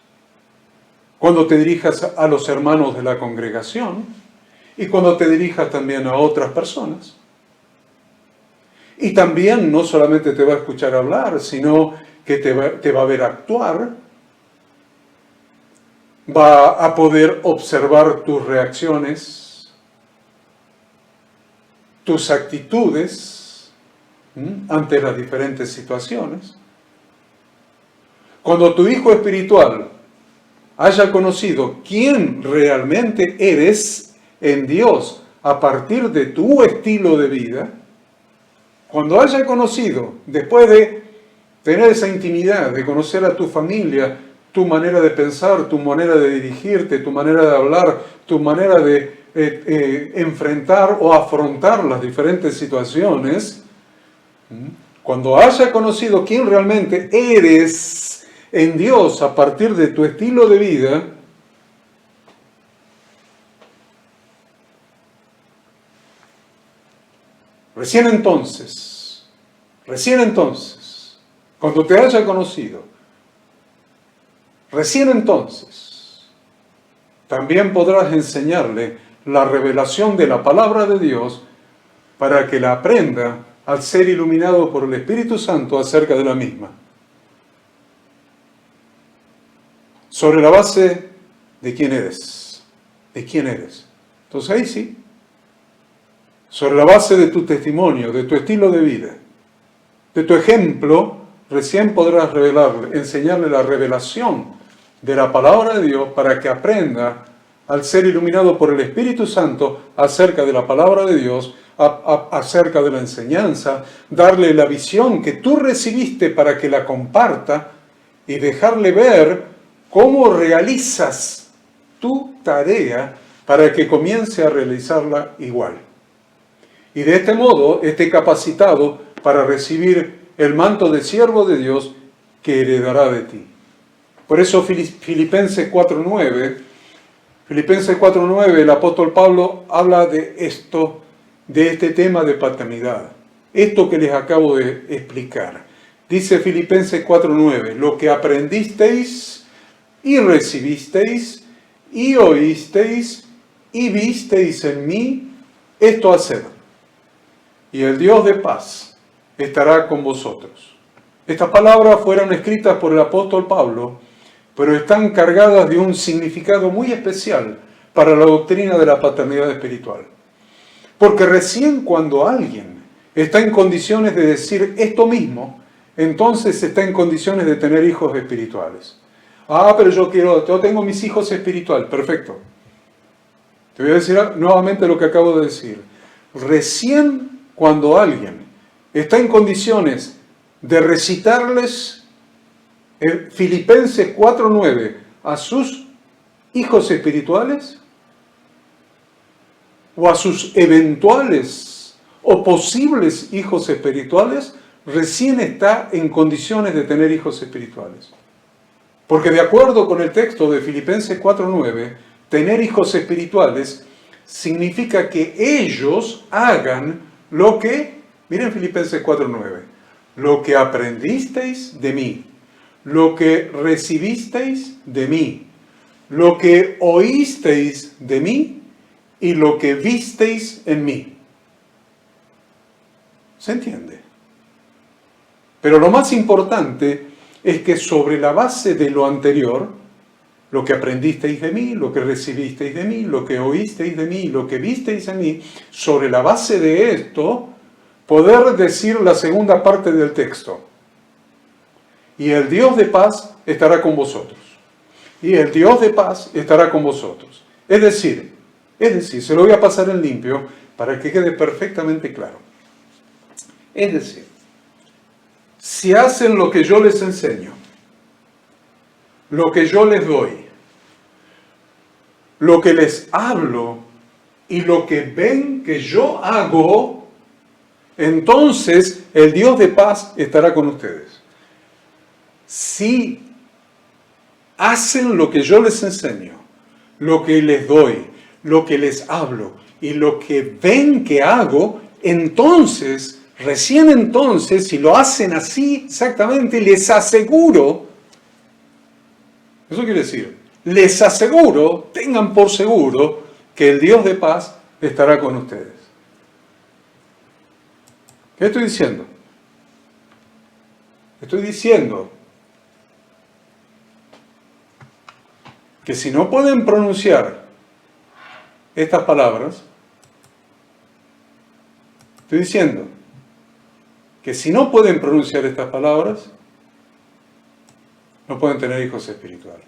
cuando te dirijas a los hermanos de la congregación y cuando te dirijas también a otras personas. Y también no solamente te va a escuchar hablar, sino que te va a ver actuar, va a poder observar tus reacciones, tus actitudes ante las diferentes situaciones. Cuando tu hijo espiritual haya conocido quién realmente eres en Dios a partir de tu estilo de vida, cuando haya conocido, después de tener esa intimidad, de conocer a tu familia, tu manera de pensar, tu manera de dirigirte, tu manera de hablar, tu manera de enfrentar o afrontar las diferentes situaciones, cuando haya conocido quién realmente eres en Dios a partir de tu estilo de vida, recién entonces, cuando te haya conocido, recién entonces, también podrás enseñarle la revelación de la palabra de Dios para que la aprenda al ser iluminado por el Espíritu Santo acerca de la misma. Sobre la base de quién eres, Entonces ahí sí, sobre la base de tu testimonio, de tu estilo de vida, de tu ejemplo, recién podrás enseñarle la revelación de la palabra de Dios para que aprenda al ser iluminado por el Espíritu Santo acerca de la palabra de Dios, acerca de la enseñanza, darle la visión que tú recibiste para que la comparta y dejarle ver cómo realizas tu tarea para que comience a realizarla igual. Y de este modo esté capacitado para recibir el manto de siervo de Dios que heredará de ti. Por eso Filipenses 4:9, el apóstol Pablo habla de esto, de este tema de paternidad. Esto que les acabo de explicar. Dice Filipenses 4:9, lo que aprendisteis y recibisteis, y oísteis, y visteis en mí, esto haced, y el Dios de paz estará con vosotros. Estas palabras fueron escritas por el apóstol Pablo, pero están cargadas de un significado muy especial para la doctrina de la paternidad espiritual. Porque recién cuando alguien está en condiciones de decir esto mismo, entonces está en condiciones de tener hijos espirituales. Ah, pero yo tengo mis hijos espirituales. Perfecto. Te voy a decir nuevamente lo que acabo de decir. Recién cuando alguien está en condiciones de recitarles Filipenses 4:9 a sus hijos espirituales, o a sus eventuales o posibles hijos espirituales, recién está en condiciones de tener hijos espirituales. Porque de acuerdo con el texto de Filipenses 4:9, tener hijos espirituales significa que ellos hagan lo que, miren Filipenses 4:9, lo que aprendisteis de mí, lo que recibisteis de mí, lo que oísteis de mí y lo que visteis en mí. ¿Se entiende? Pero lo más importante es que sobre la base de lo anterior, lo que aprendisteis de mí, lo que recibisteis de mí, lo que oísteis de mí, lo que visteis en mí, sobre la base de esto, poder decir la segunda parte del texto. Y el Dios de paz estará con vosotros. Y el Dios de paz estará con vosotros. Es decir, se lo voy a pasar en limpio para que quede perfectamente claro. Es decir, si hacen lo que yo les enseño, lo que yo les doy, lo que les hablo y lo que ven que yo hago, entonces el Dios de paz estará con ustedes. Si hacen lo que yo les enseño, lo que les doy, lo que les hablo y lo que ven que hago, entonces, recién entonces, si lo hacen así exactamente, les aseguro, eso quiere decir, les aseguro, tengan por seguro, que el Dios de paz estará con ustedes. ¿Qué estoy diciendo? Estoy diciendo que si no pueden pronunciar estas palabras, estoy diciendo que si no pueden pronunciar estas palabras, no pueden tener hijos espirituales.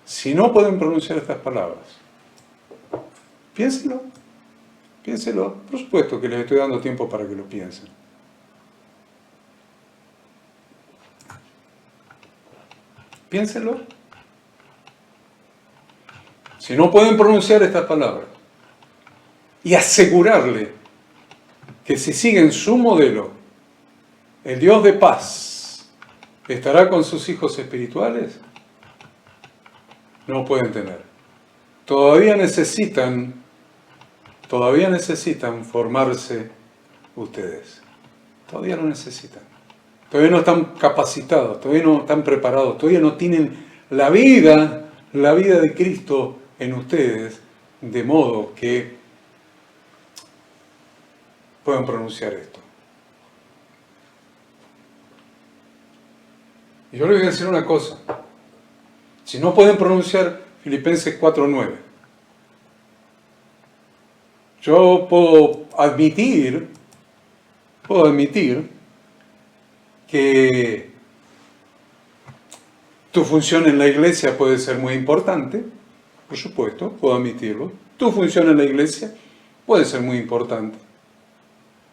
Si no pueden pronunciar estas palabras, piénsenlo, piénsenlo. Por supuesto que les estoy dando tiempo para que lo piensen. Piénsenlo. Si no pueden pronunciar estas palabras y asegurarle que si siguen su modelo, el Dios de paz estará con sus hijos espirituales, no pueden tener. Todavía necesitan formarse ustedes. Todavía lo necesitan. Todavía no están capacitados, todavía no están preparados, todavía no tienen la vida de Cristo en ustedes, de modo que puedan pronunciar esto. Y yo les voy a decir una cosa. Si no pueden pronunciar Filipenses 4:9, yo puedo admitir que tu función en la iglesia puede ser muy importante, por supuesto, puedo admitirlo. Tu función en la iglesia puede ser muy importante.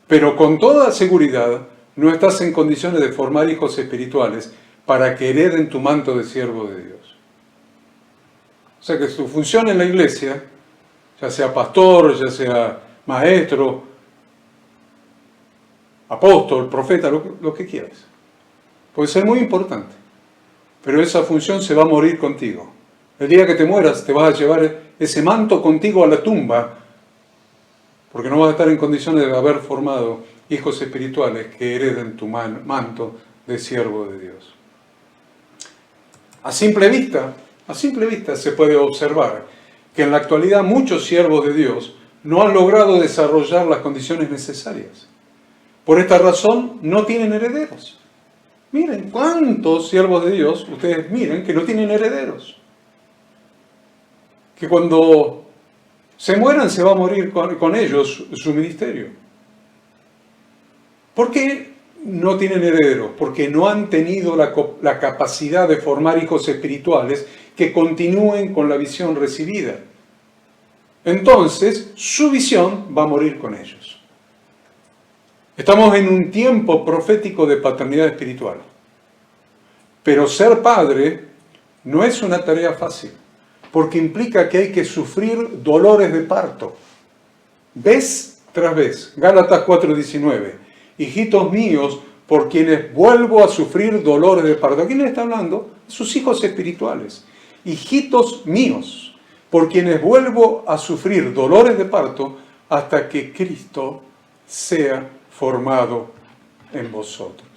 Pero con toda seguridad no estás en condiciones de formar hijos espirituales para que hereden tu manto de siervo de Dios. O sea que tu función en la iglesia, ya sea pastor, ya sea maestro, apóstol, profeta, lo que quieras, puede ser muy importante. Pero esa función se va a morir contigo. El día que te mueras te vas a llevar ese manto contigo a la tumba, porque no vas a estar en condiciones de haber formado hijos espirituales que hereden tu manto de siervo de Dios. A simple vista se puede observar que en la actualidad muchos siervos de Dios no han logrado desarrollar las condiciones necesarias. Por esta razón no tienen herederos. Miren cuántos siervos de Dios, ustedes miren, que no tienen herederos. Que cuando se mueran se va a morir con ellos su ministerio. ¿Por qué no tienen herederos? Porque no han tenido la capacidad de formar hijos espirituales que continúen con la visión recibida. Entonces, su visión va a morir con ellos. Estamos en un tiempo profético de paternidad espiritual. Pero ser padre no es una tarea fácil, porque implica que hay que sufrir dolores de parto. Vez tras vez. Gálatas 4:19. Hijitos míos, por quienes vuelvo a sufrir dolores de parto. ¿A quién le está hablando? Sus hijos espirituales. Hijitos míos, por quienes vuelvo a sufrir dolores de parto hasta que Cristo sea formado en vosotros.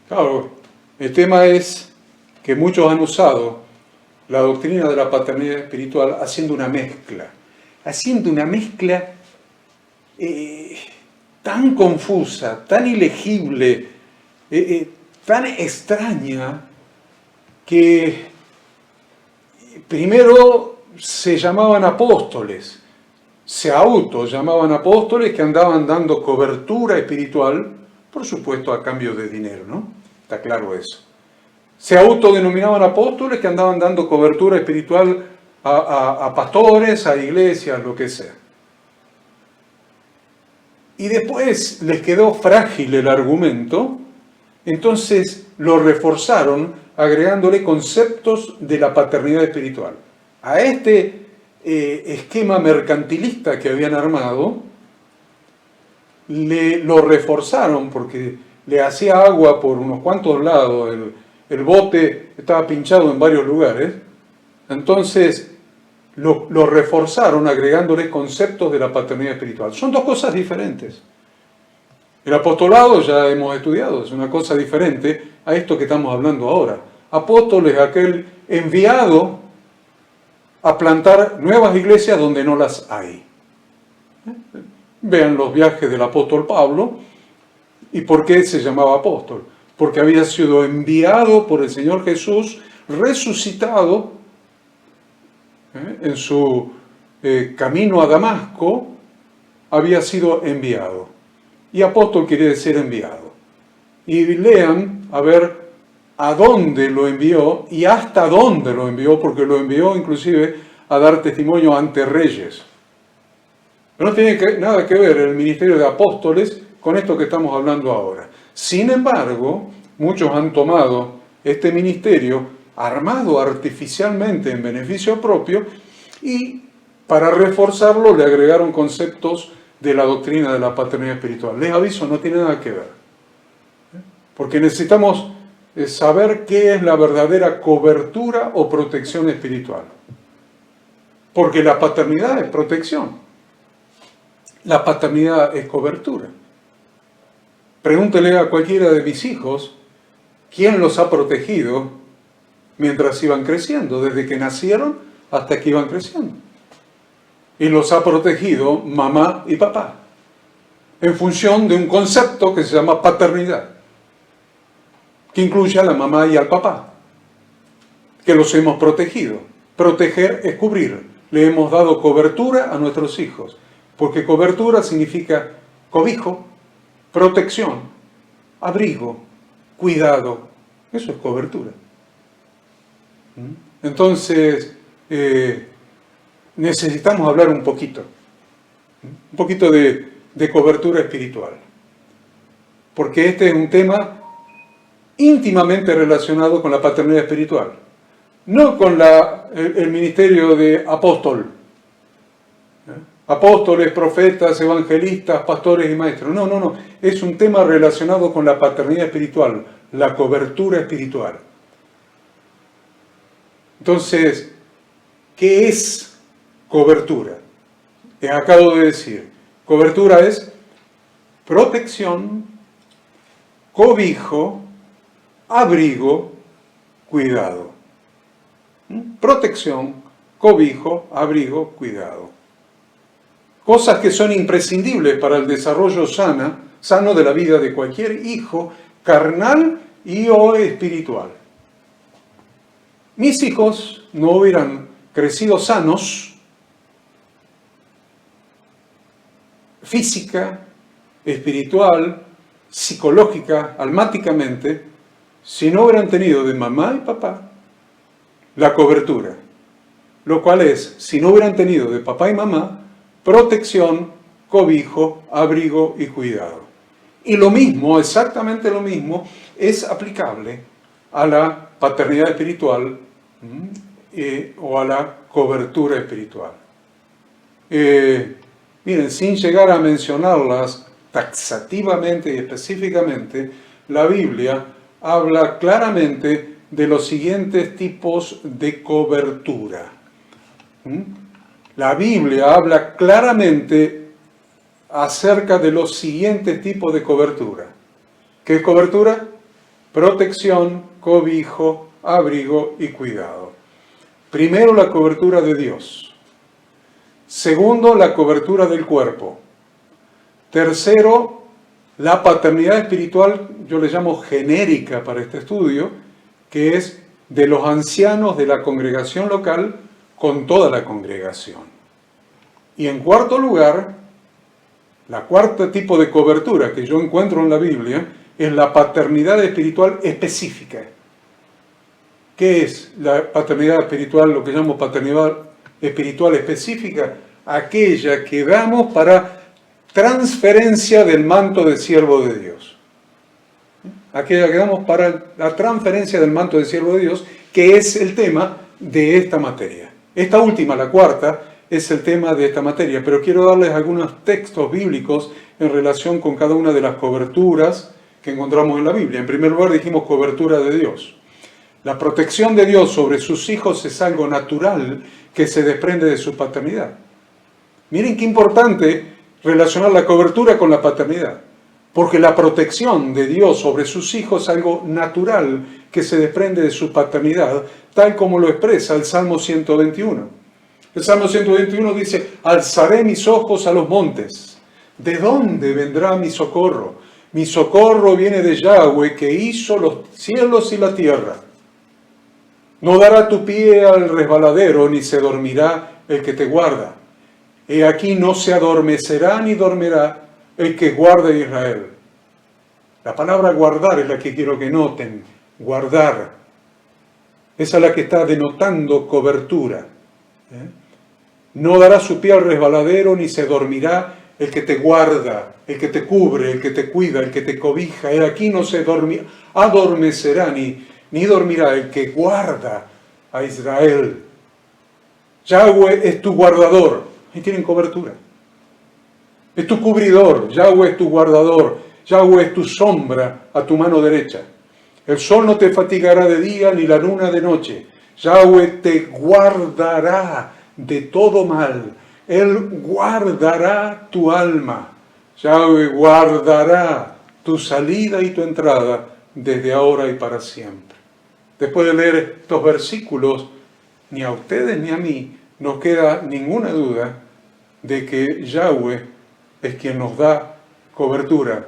Claro, el tema es que muchos han usado la doctrina de la paternidad espiritual haciendo una mezcla tan confusa, tan ilegible, tan extraña, que primero se llamaban apóstoles, se llamaban apóstoles que andaban dando cobertura espiritual, por supuesto a cambio de dinero, ¿no? Está claro eso. Se autodenominaban apóstoles que andaban dando cobertura espiritual a pastores, a iglesias, lo que sea. Y después les quedó frágil el argumento, entonces lo reforzaron agregándole conceptos de la paternidad espiritual. A este esquema mercantilista que habían armado, lo reforzaron porque le hacía agua por unos cuantos lados, el bote estaba pinchado en varios lugares, entonces lo reforzaron agregándole conceptos de la paternidad espiritual. Son dos cosas diferentes. El apostolado ya hemos estudiado, es una cosa diferente a esto que estamos hablando ahora. Apóstol es aquel enviado a plantar nuevas iglesias donde no las hay. Vean los viajes del apóstol Pablo. ¿Y por qué se llamaba apóstol? Porque había sido enviado por el Señor Jesús, resucitado en su camino a Damasco, había sido enviado. Y apóstol quiere decir enviado. Y lean a ver a dónde lo envió y hasta dónde lo envió, porque lo envió inclusive a dar testimonio ante reyes. Pero no tiene nada que ver el ministerio de apóstoles con esto que estamos hablando ahora. Sin embargo, muchos han tomado este ministerio armado artificialmente en beneficio propio y para reforzarlo le agregaron conceptos de la doctrina de la paternidad espiritual. Les aviso, no tiene nada que ver. Porque necesitamos saber qué es la verdadera cobertura o protección espiritual. Porque la paternidad es protección. La paternidad es cobertura. Pregúntele a cualquiera de mis hijos quién los ha protegido mientras iban creciendo, desde que nacieron hasta que iban creciendo. Y los ha protegido mamá y papá, en función de un concepto que se llama paternidad, que incluye a la mamá y al papá, que los hemos protegido. Proteger es cubrir. Le hemos dado cobertura a nuestros hijos, porque cobertura significa cobijo, protección, abrigo, cuidado. Eso es cobertura. Entonces, necesitamos hablar un poquito de cobertura espiritual, porque este es un tema íntimamente relacionado con la paternidad espiritual, no con el ministerio de apóstol. Apóstoles, profetas, evangelistas, pastores y maestros. No. Es un tema relacionado con la paternidad espiritual, la cobertura espiritual. Entonces, ¿qué es cobertura? Acabo de decir, cobertura es protección, cobijo, abrigo, cuidado. Protección, cobijo, abrigo, cuidado. Cosas que son imprescindibles para el desarrollo sano de la vida de cualquier hijo, carnal y o espiritual. Mis hijos no hubieran crecido sanos física, espiritual, psicológica, almáticamente, si no hubieran tenido de mamá y papá la cobertura. Lo cual es, si no hubieran tenido de papá y mamá, protección, cobijo, abrigo y cuidado. Y lo mismo, exactamente lo mismo, es aplicable a la paternidad espiritual o a la cobertura espiritual. Miren, sin llegar a mencionarlas taxativamente y específicamente, la Biblia habla claramente de los siguientes tipos de cobertura. La Biblia habla claramente acerca de los siguientes tipos de cobertura. ¿Qué es cobertura? Protección, cobijo, abrigo y cuidado. Primero, la cobertura de Dios. Segundo, la cobertura del cuerpo. Tercero, la paternidad espiritual, yo le llamo genérica para este estudio, que es de los ancianos de la congregación local con toda la congregación. Y en cuarto lugar, la cuarta tipo de cobertura que yo encuentro en la Biblia es la paternidad espiritual específica. ¿Qué es la paternidad espiritual, lo que llamo paternidad espiritual específica? Aquella que damos para transferencia del manto de siervo de Dios. Aquella que damos para la transferencia del manto de siervo de Dios, que es el tema de esta materia. Esta última, la cuarta, es el tema de esta materia, pero quiero darles algunos textos bíblicos en relación con cada una de las coberturas que encontramos en la Biblia. En primer lugar dijimos cobertura de Dios. La protección de Dios sobre sus hijos es algo natural que se desprende de su paternidad. Miren qué importante relacionar la cobertura con la paternidad, porque la protección de Dios sobre sus hijos es algo natural que se desprende de su paternidad, tal como lo expresa el Salmo 121. El Salmo 121 dice, alzaré mis ojos a los montes. ¿De dónde vendrá mi socorro? Mi socorro viene de Yahweh, que hizo los cielos y la tierra. No dará tu pie al resbaladero, ni se dormirá el que te guarda. He aquí no se adormecerá ni dormirá el que guarda a Israel. La palabra guardar es la que quiero que noten. Guardar. Esa es la que está denotando cobertura. No dará su pie al resbaladero, ni se dormirá el que te guarda, el que te cubre, el que te cuida, el que te cobija. He aquí no se adormecerá ni dormirá el que guarda a Israel. Yahweh es tu guardador. Ahí tienen cobertura. Es tu cubridor. Yahweh es tu guardador. Yahweh es tu sombra a tu mano derecha. El sol no te fatigará de día ni la luna de noche. Yahweh te guardará de todo mal. Él guardará tu alma. Yahweh guardará tu salida y tu entrada desde ahora y para siempre. Después de leer estos versículos, ni a ustedes ni a mí nos queda ninguna duda de que Yahweh es quien nos da cobertura.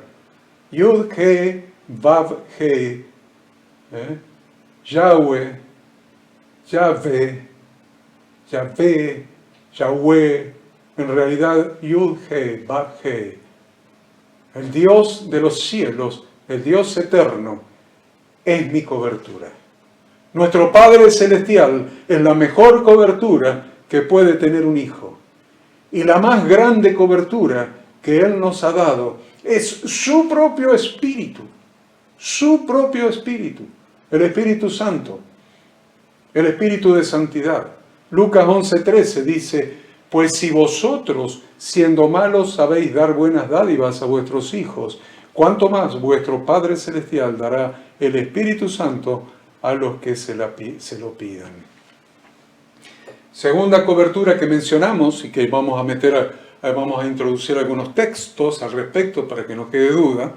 Yud, He, Vav, He. Yahweh, Yahvé, Yahvé, Yahweh. En realidad, Yud, He, Vav, He. El Dios de los cielos, el Dios eterno, es mi cobertura. Nuestro Padre Celestial es la mejor cobertura que puede tener un hijo. Y la más grande cobertura que Él nos ha dado es su propio Espíritu. Su propio Espíritu. El Espíritu Santo. El Espíritu de santidad. Lucas 11:13 dice, pues si vosotros, siendo malos, sabéis dar buenas dádivas a vuestros hijos, cuánto más vuestro Padre Celestial dará el Espíritu Santo a los que se lo pidan. Segunda cobertura que mencionamos y que vamos a meter Ahí vamos a introducir algunos textos al respecto para que no quede duda.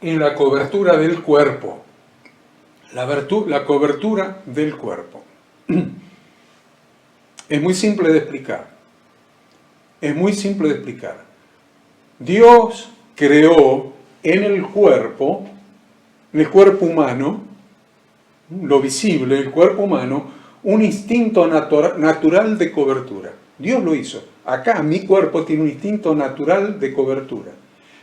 En la cobertura del cuerpo. La cobertura del cuerpo. Es muy simple de explicar. Es muy simple de explicar. Dios creó en el cuerpo humano, lo visible, el cuerpo humano, un instinto natural de cobertura. Dios lo hizo. Acá mi cuerpo tiene un instinto natural de cobertura,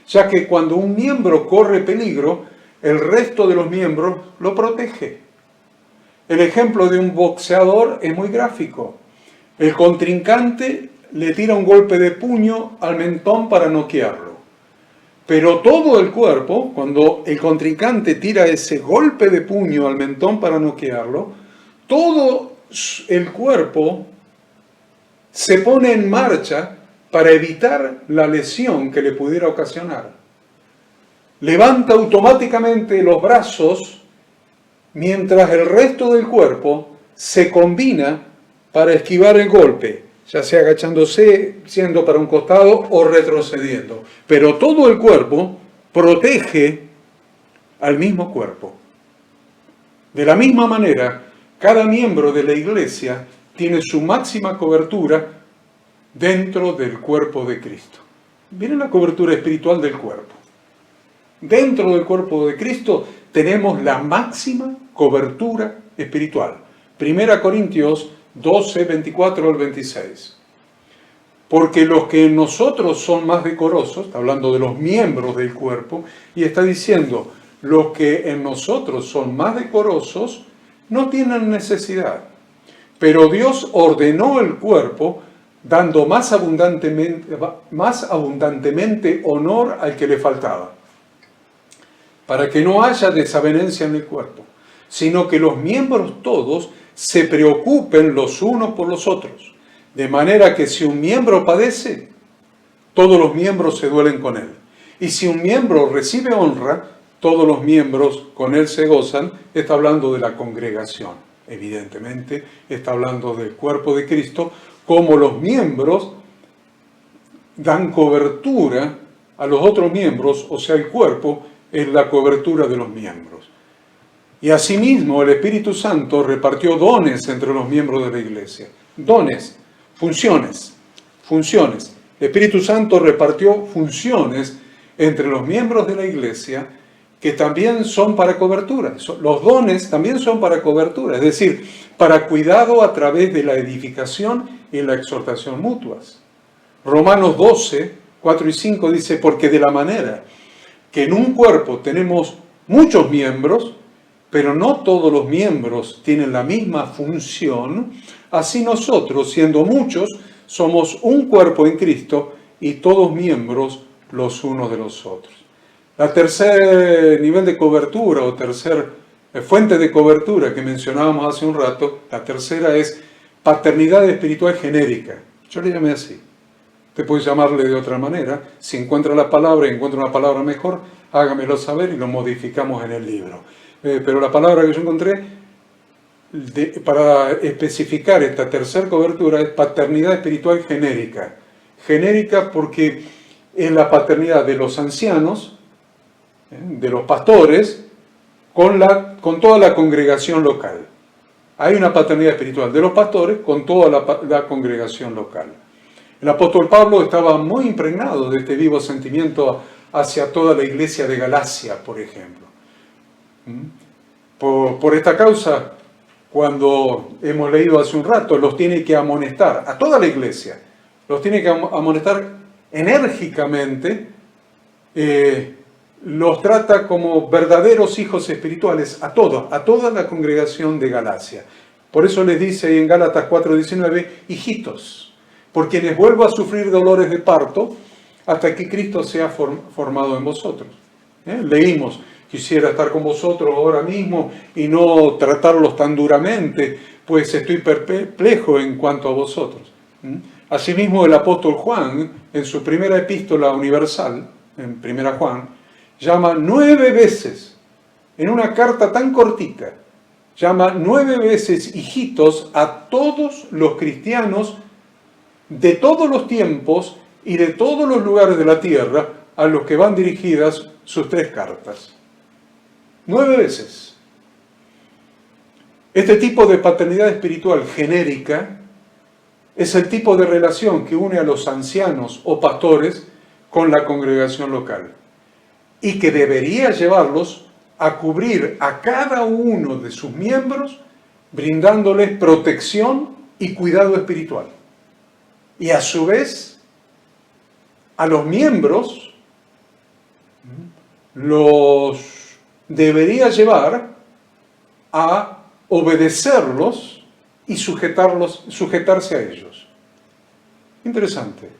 ya que cuando un miembro corre peligro, el resto de los miembros lo protege. El ejemplo de un boxeador es muy gráfico. El contrincante le tira un golpe de puño al mentón para noquearlo. Pero todo el cuerpo, cuando el contrincante tira ese golpe de puño al mentón para noquearlo, todo el cuerpo se pone en marcha para evitar la lesión que le pudiera ocasionar. Levanta automáticamente los brazos mientras el resto del cuerpo se combina para esquivar el golpe, ya sea agachándose, siendo para un costado o retrocediendo. Pero todo el cuerpo protege al mismo cuerpo. De la misma manera, cada miembro de la iglesia tiene su máxima cobertura dentro del cuerpo de Cristo. Miren la cobertura espiritual del cuerpo. Dentro del cuerpo de Cristo tenemos la máxima cobertura espiritual. 1 Corintios 12, 24 al 26. Porque los que en nosotros son más decorosos, está hablando de los miembros del cuerpo, y está diciendo, los que en nosotros son más decorosos no tienen necesidad. Pero Dios ordenó el cuerpo dando más abundantemente honor al que le faltaba, para que no haya desavenencia en el cuerpo, sino que los miembros todos se preocupen los unos por los otros, de manera que si un miembro padece, todos los miembros se duelen con él. Y si un miembro recibe honra, todos los miembros con él se gozan. Está hablando de la congregación, evidentemente, está hablando del cuerpo de Cristo, como los miembros dan cobertura a los otros miembros, o sea, el cuerpo es la cobertura de los miembros. Y asimismo el Espíritu Santo repartió dones entre los miembros de la iglesia. Dones, funciones. El Espíritu Santo repartió funciones entre los miembros de la iglesia que también son para cobertura. Los dones también son para cobertura, es decir, para cuidado a través de la edificación y la exhortación mutuas. Romanos 12, 4 y 5 dice, porque de la manera que en un cuerpo tenemos muchos miembros, pero no todos los miembros tienen la misma función, así nosotros, siendo muchos, somos un cuerpo en Cristo y todos miembros los unos de los otros. La tercer nivel de cobertura o tercer fuente de cobertura que mencionábamos hace un rato, la tercera es paternidad espiritual genérica. Yo le llamé así. Usted puede llamarle de otra manera. Si encuentra la palabra y encuentra una palabra mejor, hágamelo saber y lo modificamos en el libro. Pero la palabra que yo encontré para especificar esta tercera cobertura es paternidad espiritual genérica. Genérica porque es la paternidad de los ancianos, de los pastores, con toda la congregación local. Hay una paternidad espiritual de los pastores con toda la congregación local. El apóstol Pablo estaba muy impregnado de este vivo sentimiento hacia toda la iglesia de Galacia, por ejemplo. Por esta causa, cuando hemos leído hace un rato, los tiene que amonestar a toda la iglesia, los tiene que amonestar enérgicamente, los trata como verdaderos hijos espirituales a toda la congregación de Galacia. Por eso les dice ahí en Gálatas 4:19, hijitos, por quienes vuelvo a sufrir dolores de parto hasta que Cristo sea formado en vosotros. Leímos, quisiera estar con vosotros ahora mismo y no tratarlos tan duramente, pues estoy perplejo en cuanto a vosotros. Asimismo, el apóstol Juan, en su primera epístola universal, en 1 Juan, llama 9 veces, en una carta tan cortita, llama 9 veces hijitos a todos los cristianos de todos los tiempos y de todos los lugares de la tierra a los que van dirigidas sus 3 cartas. 9 veces. Este tipo de paternidad espiritual genérica es el tipo de relación que une a los ancianos o pastores con la congregación local y que debería llevarlos a cubrir a cada uno de sus miembros brindándoles protección y cuidado espiritual. Y a su vez, a los miembros los debería llevar a obedecerlos y sujetarse a ellos. Interesante.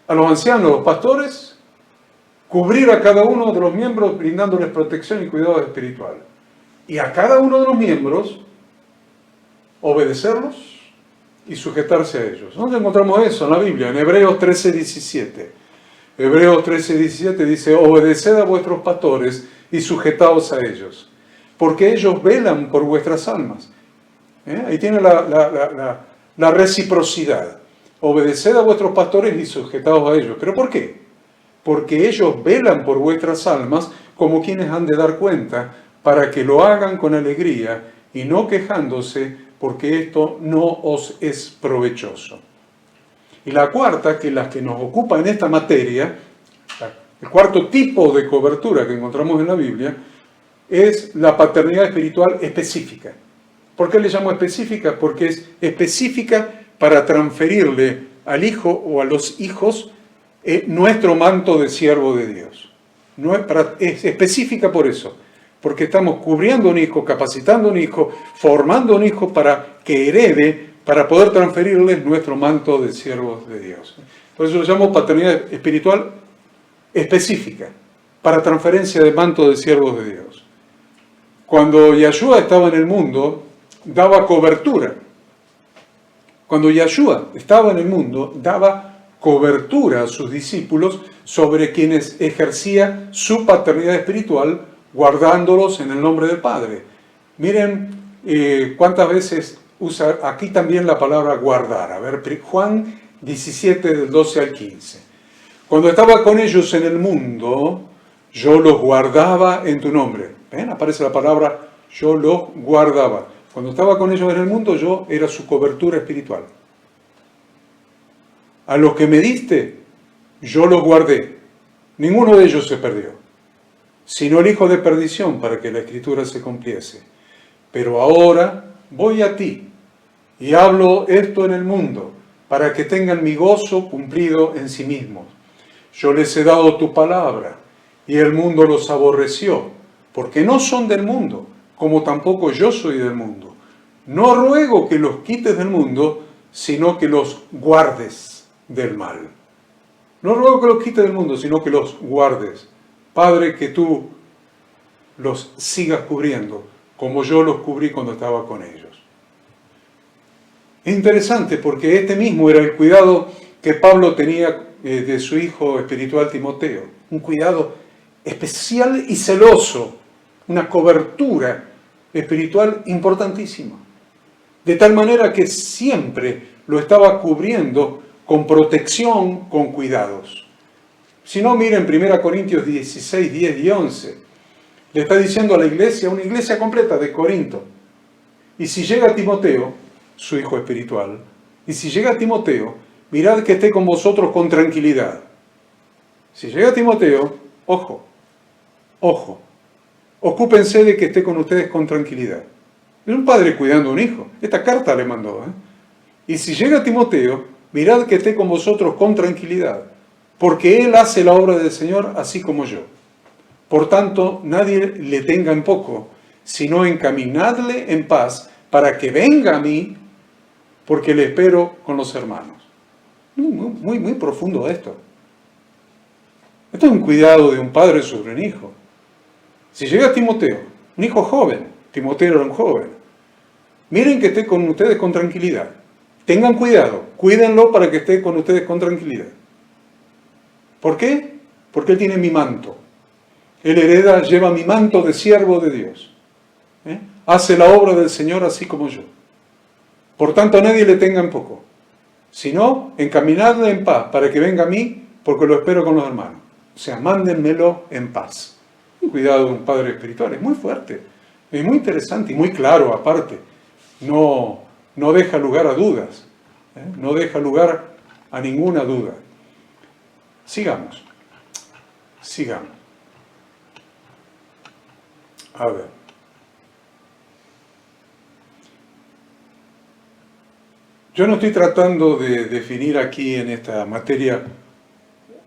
A los ancianos, los pastores, cubrir a cada uno de los miembros brindándoles protección y cuidado espiritual. Y a cada uno de los miembros, obedecerlos y sujetarse a ellos. ¿Dónde encontramos eso? En la Biblia, en Hebreos 13:17. Hebreos 13:17 dice, obedeced a vuestros pastores y sujetaos a ellos, porque ellos velan por vuestras almas. Ahí tiene la reciprocidad. Obedeced a vuestros pastores y sujetaos a ellos. ¿Pero por qué? Porque ellos velan por vuestras almas como quienes han de dar cuenta, para que lo hagan con alegría y no quejándose, porque esto no os es provechoso. Y la cuarta, que es la que nos ocupa en esta materia, el cuarto tipo de cobertura que encontramos en la Biblia, es la paternidad espiritual específica. ¿Por qué le llamo específica? Porque es específica para transferirle al hijo o a los hijos nuestro manto de siervo de Dios. Es específica por eso, porque estamos cubriendo un hijo, capacitando un hijo, formando un hijo para que herede, para poder transferirles nuestro manto de siervos de Dios. Por eso lo llamo paternidad espiritual específica, para transferencia de manto de siervos de Dios. Cuando Yahshua estaba en el mundo, daba cobertura. Cuando Yahshua estaba en el mundo, daba cobertura a sus discípulos sobre quienes ejercía su paternidad espiritual, guardándolos en el nombre del Padre. Miren cuántas veces usa aquí también la palabra guardar. A ver, Juan 17, del 12 al 15. Cuando estaba con ellos en el mundo, yo los guardaba en tu nombre. ¿Ven? Aparece la palabra yo los guardaba. Cuando estaba con ellos en el mundo, yo era su cobertura espiritual. A los que me diste, yo los guardé. Ninguno de ellos se perdió, sino el hijo de perdición, para que la escritura se cumpliese. Pero ahora voy a ti y hablo esto en el mundo, para que tengan mi gozo cumplido en sí mismos. Yo les he dado tu palabra, y el mundo los aborreció, porque no son del mundo, como tampoco yo soy del mundo. No ruego que los quites del mundo, sino que los guardes del mal. No ruego que los quites del mundo, sino que los guardes. Padre, que tú los sigas cubriendo, como yo los cubrí cuando estaba con ellos. Es interesante porque este mismo era el cuidado que Pablo tenía de su hijo espiritual Timoteo. Un cuidado especial y celoso, una cobertura espiritual importantísima. De tal manera que siempre lo estaba cubriendo con protección, con cuidados. Si no, miren 1 Corintios 16, 10 y 11. Le está diciendo a la iglesia, una iglesia completa de Corinto. Y si llega Timoteo, su hijo espiritual, y si llega Timoteo, mirad que esté con vosotros con tranquilidad. Si llega Timoteo, ojo, ocúpense de que esté con ustedes con tranquilidad. Es un padre cuidando a un hijo. Esta carta le mandó. Y si llega Timoteo, mirad que esté con vosotros con tranquilidad, porque él hace la obra del Señor así como yo. Por tanto, nadie le tenga en poco, sino encaminadle en paz para que venga a mí, porque le espero con los hermanos. Muy profundo esto. Esto es un cuidado de un padre sobre un hijo. Si llega Timoteo, un hijo joven, Timoteo era un joven, miren que esté con ustedes con tranquilidad. Tengan cuidado, cuídenlo para que esté con ustedes con tranquilidad. ¿Por qué? Porque él tiene mi manto. Él hereda, lleva mi manto de siervo de Dios. Hace la obra del Señor así como yo. Por tanto, a nadie le tenga en poco, sino encaminadle en paz para que venga a mí, porque lo espero con los hermanos. O sea, mándenmelo en paz. Un cuidado de un padre espiritual, es muy fuerte, es muy interesante y muy claro aparte. No deja lugar a dudas, no deja lugar a ninguna duda. Sigamos. A ver. Yo no estoy tratando de definir aquí en esta materia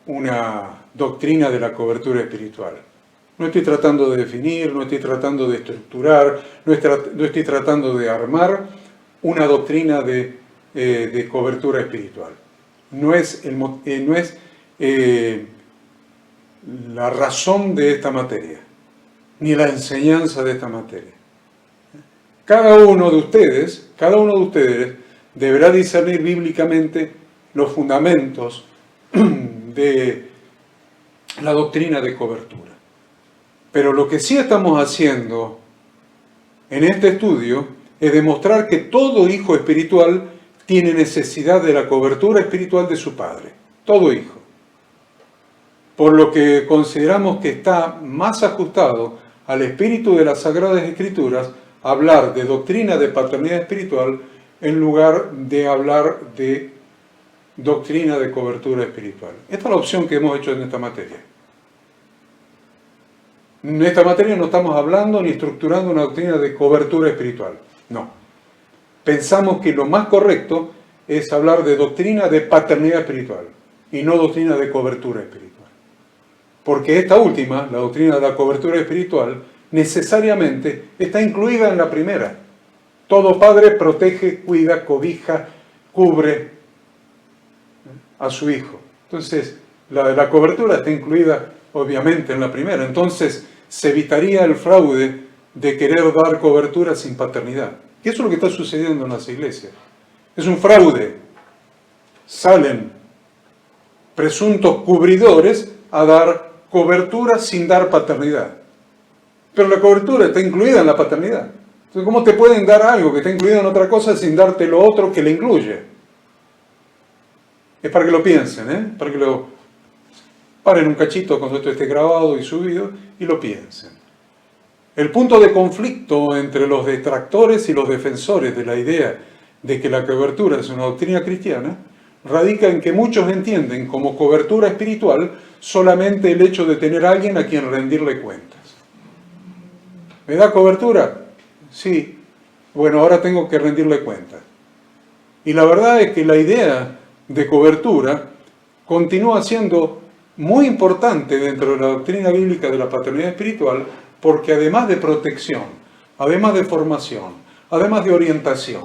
una doctrina de la cobertura espiritual. No estoy tratando de definir, no estoy tratando de estructurar, no estoy tratando de armar una doctrina de cobertura espiritual. No es la razón de esta materia, ni la enseñanza de esta materia. Cada uno de ustedes deberá discernir bíblicamente los fundamentos de la doctrina de cobertura. Pero lo que sí estamos haciendo en este estudio es demostrar que todo hijo espiritual tiene necesidad de la cobertura espiritual de su padre. Todo hijo. Por lo que consideramos que está más ajustado al espíritu de las Sagradas Escrituras hablar de doctrina de paternidad espiritual en lugar de hablar de doctrina de cobertura espiritual. Esta es la opción que hemos hecho en esta materia. En esta materia no estamos hablando ni estructurando una doctrina de cobertura espiritual. No. Pensamos que lo más correcto es hablar de doctrina de paternidad espiritual y no doctrina de cobertura espiritual. Porque esta última, la doctrina de la cobertura espiritual, necesariamente está incluida en la primera. Todo padre protege, cuida, cobija, cubre a su hijo. Entonces, la de la cobertura está incluida obviamente en la primera. Entonces, se evitaría el fraude de querer dar cobertura sin paternidad. Y eso es lo que está sucediendo en las iglesias. Es un fraude. Salen presuntos cubridores a dar cobertura sin dar paternidad. Pero la cobertura está incluida en la paternidad. Entonces, ¿cómo te pueden dar algo que está incluido en otra cosa sin darte lo otro que le incluye? Es para que lo piensen, para que lo paren un cachito cuando esto esté grabado y subido y lo piensen. El punto de conflicto entre los detractores y los defensores de la idea de que la cobertura es una doctrina cristiana radica en que muchos entienden como cobertura espiritual solamente el hecho de tener a alguien a quien rendirle cuentas. ¿Me da cobertura? Sí. Bueno, ahora tengo que rendirle cuentas. Y la verdad es que la idea de cobertura continúa siendo muy importante dentro de la doctrina bíblica de la paternidad espiritual, porque además de protección, además de formación, además de orientación,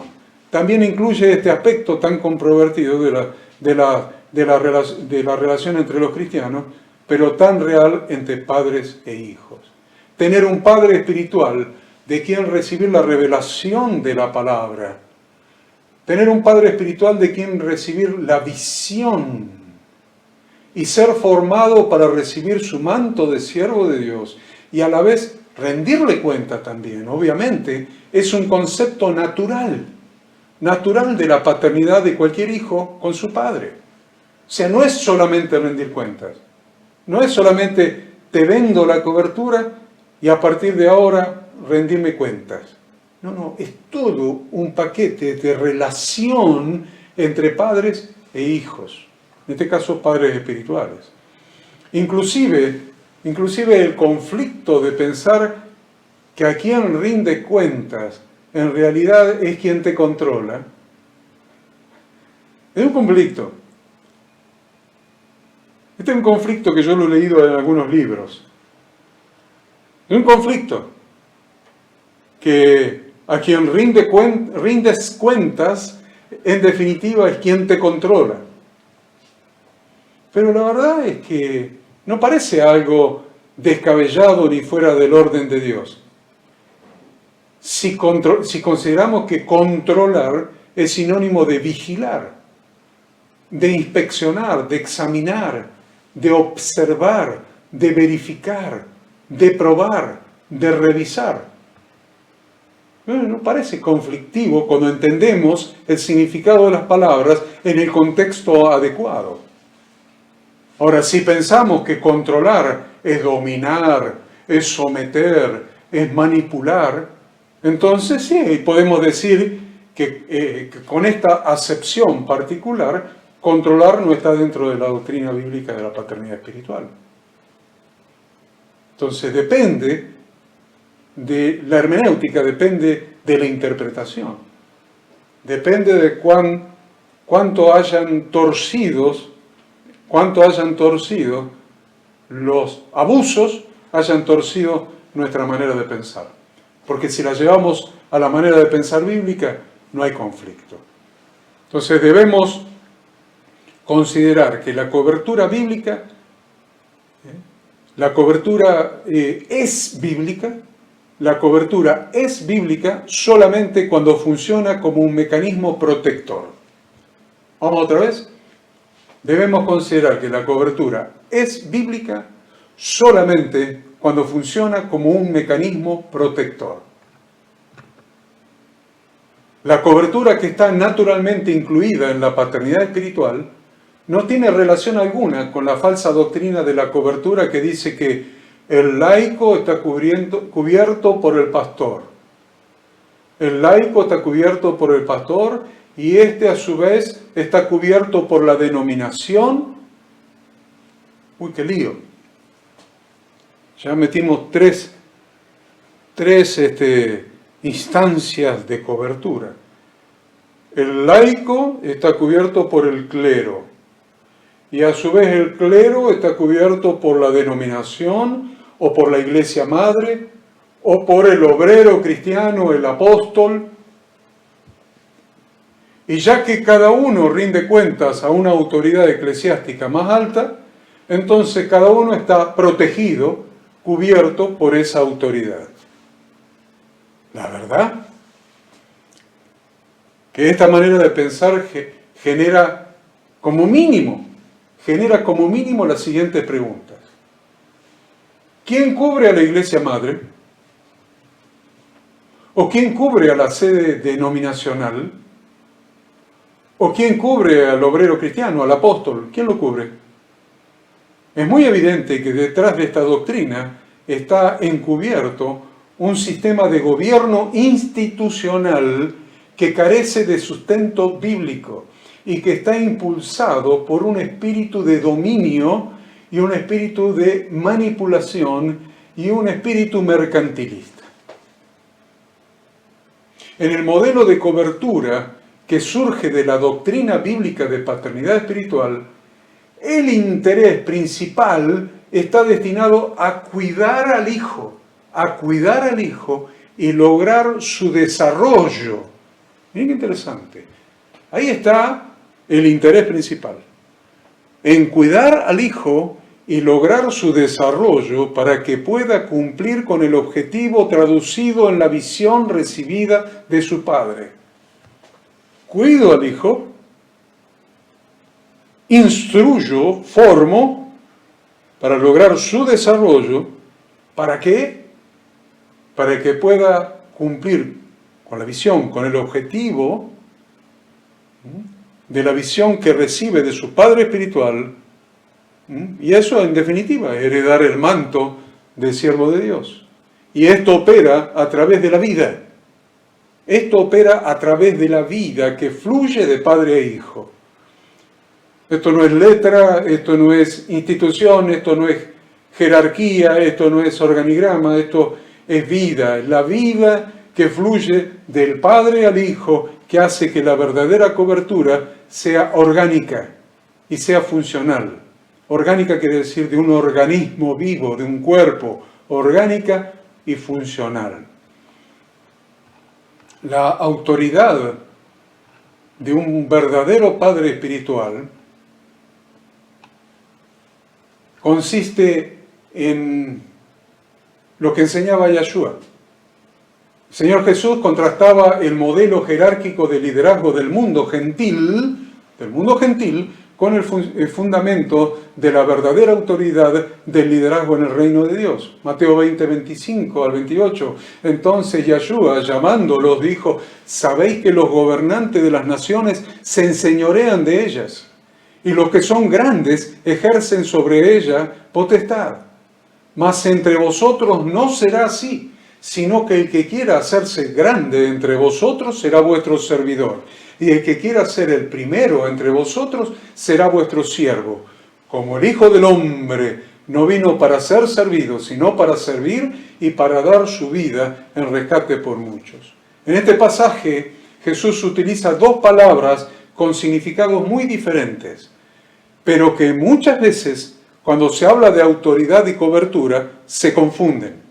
también incluye este aspecto tan controvertido de la relación entre los cristianos, pero tan real entre padres e hijos. Tener un padre espiritual de quien recibir la revelación de la palabra. Tener un padre espiritual de quien recibir la visión y ser formado para recibir su manto de siervo de Dios y a la vez rendirle cuenta también, obviamente, es un concepto natural de la paternidad de cualquier hijo con su padre. O sea, no es solamente rendir cuentas, no es solamente te vendo la cobertura y a partir de ahora rendirme cuentas. No, es todo un paquete de relación entre padres e hijos. En este caso, padres espirituales. Inclusive el conflicto de pensar que a quien rinde cuentas en realidad es quien te controla, es un conflicto. Este es un conflicto que yo lo he leído en algunos libros. Es un conflicto que a quien rindes cuentas, en definitiva, es quien te controla. Pero la verdad es que no parece algo descabellado ni fuera del orden de Dios. Si consideramos que controlar es sinónimo de vigilar, de inspeccionar, de examinar, de observar, de verificar, de probar, de revisar. No parece conflictivo cuando entendemos el significado de las palabras en el contexto adecuado. Ahora, si pensamos que controlar es dominar, es someter, es manipular, entonces sí, podemos decir que con esta acepción particular, controlar no está dentro de la doctrina bíblica de la paternidad espiritual. Entonces depende de la hermenéutica, depende de la interpretación, depende de cuánto hayan torcido los abusos, hayan torcido nuestra manera de pensar. Porque si la llevamos a la manera de pensar bíblica, no hay conflicto. Entonces debemos considerar que la cobertura bíblica, la cobertura es bíblica solamente cuando funciona como un mecanismo protector. Vamos otra vez. Debemos considerar que la cobertura es bíblica solamente cuando funciona como un mecanismo protector. La cobertura que está naturalmente incluida en la paternidad espiritual no tiene relación alguna con la falsa doctrina de la cobertura que dice que el laico está cubierto por el pastor. El laico está cubierto por el pastor y este a su vez está cubierto por la denominación. Uy, qué lío. Ya metimos tres instancias de cobertura. El laico está cubierto por el clero y a su vez el clero está cubierto por la denominación o por la iglesia madre o por el obrero cristiano, el apóstol. Y ya que cada uno rinde cuentas a una autoridad eclesiástica más alta, entonces cada uno está protegido, cubierto por esa autoridad. La verdad que esta manera de pensar genera como mínimo las siguientes preguntas. ¿Quién cubre a la iglesia madre? ¿O quién cubre a la sede denominacional? ¿O quién cubre al obrero cristiano, al apóstol? ¿Quién lo cubre? Es muy evidente que detrás de esta doctrina está encubierto un sistema de gobierno institucional que carece de sustento bíblico y que está impulsado por un espíritu de dominio y un espíritu de manipulación y un espíritu mercantilista. En el modelo de cobertura que surge de la doctrina bíblica de paternidad espiritual, el interés principal está destinado a cuidar al hijo y lograr su desarrollo. Miren qué interesante. Ahí está el interés principal, en cuidar al hijo y lograr su desarrollo para que pueda cumplir con el objetivo traducido en la visión recibida de su padre. Cuido al hijo, instruyo, formo, para lograr su desarrollo. ¿Para qué? Para que pueda cumplir con la visión, con el objetivo de la visión que recibe de su padre espiritual, y eso en definitiva, heredar el manto de siervo de Dios. Y esto opera a través de la vida. Esto opera a través de la vida que fluye de padre a hijo. Esto no es letra, esto no es institución, esto no es jerarquía, esto no es organigrama, esto es vida. La vida que fluye del padre al hijo, que hace que la verdadera cobertura sea orgánica y sea funcional. Orgánica quiere decir de un organismo vivo, de un cuerpo, orgánica y funcional. La autoridad de un verdadero padre espiritual consiste en lo que enseñaba Yeshua. El Señor Jesús contrastaba el modelo jerárquico de liderazgo del mundo gentil con el fundamento de la verdadera autoridad del liderazgo en el reino de Dios. Mateo 20, 25 al 28. Entonces Yeshua, llamándolos, dijo: ¿sabéis que los gobernantes de las naciones se enseñorean de ellas? Y los que son grandes ejercen sobre ella potestad. Mas entre vosotros no será así, sino que el que quiera hacerse grande entre vosotros será vuestro servidor, y el que quiera ser el primero entre vosotros será vuestro siervo. Como el Hijo del Hombre no vino para ser servido, sino para servir y para dar su vida en rescate por muchos. En este pasaje Jesús utiliza dos palabras con significados muy diferentes, pero que muchas veces, cuando se habla de autoridad y cobertura, se confunden.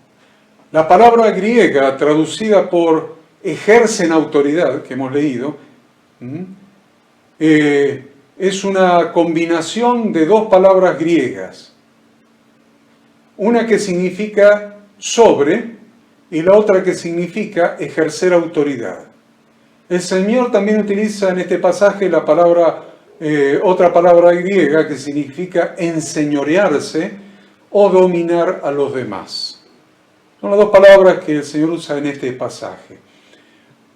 La palabra griega traducida por ejercen autoridad, que hemos leído, es una combinación de dos palabras griegas. Una que significa sobre y la otra que significa ejercer autoridad. El Señor también utiliza en este pasaje la palabra, otra palabra griega que significa enseñorearse o dominar a los demás. Son las dos palabras que el Señor usa en este pasaje.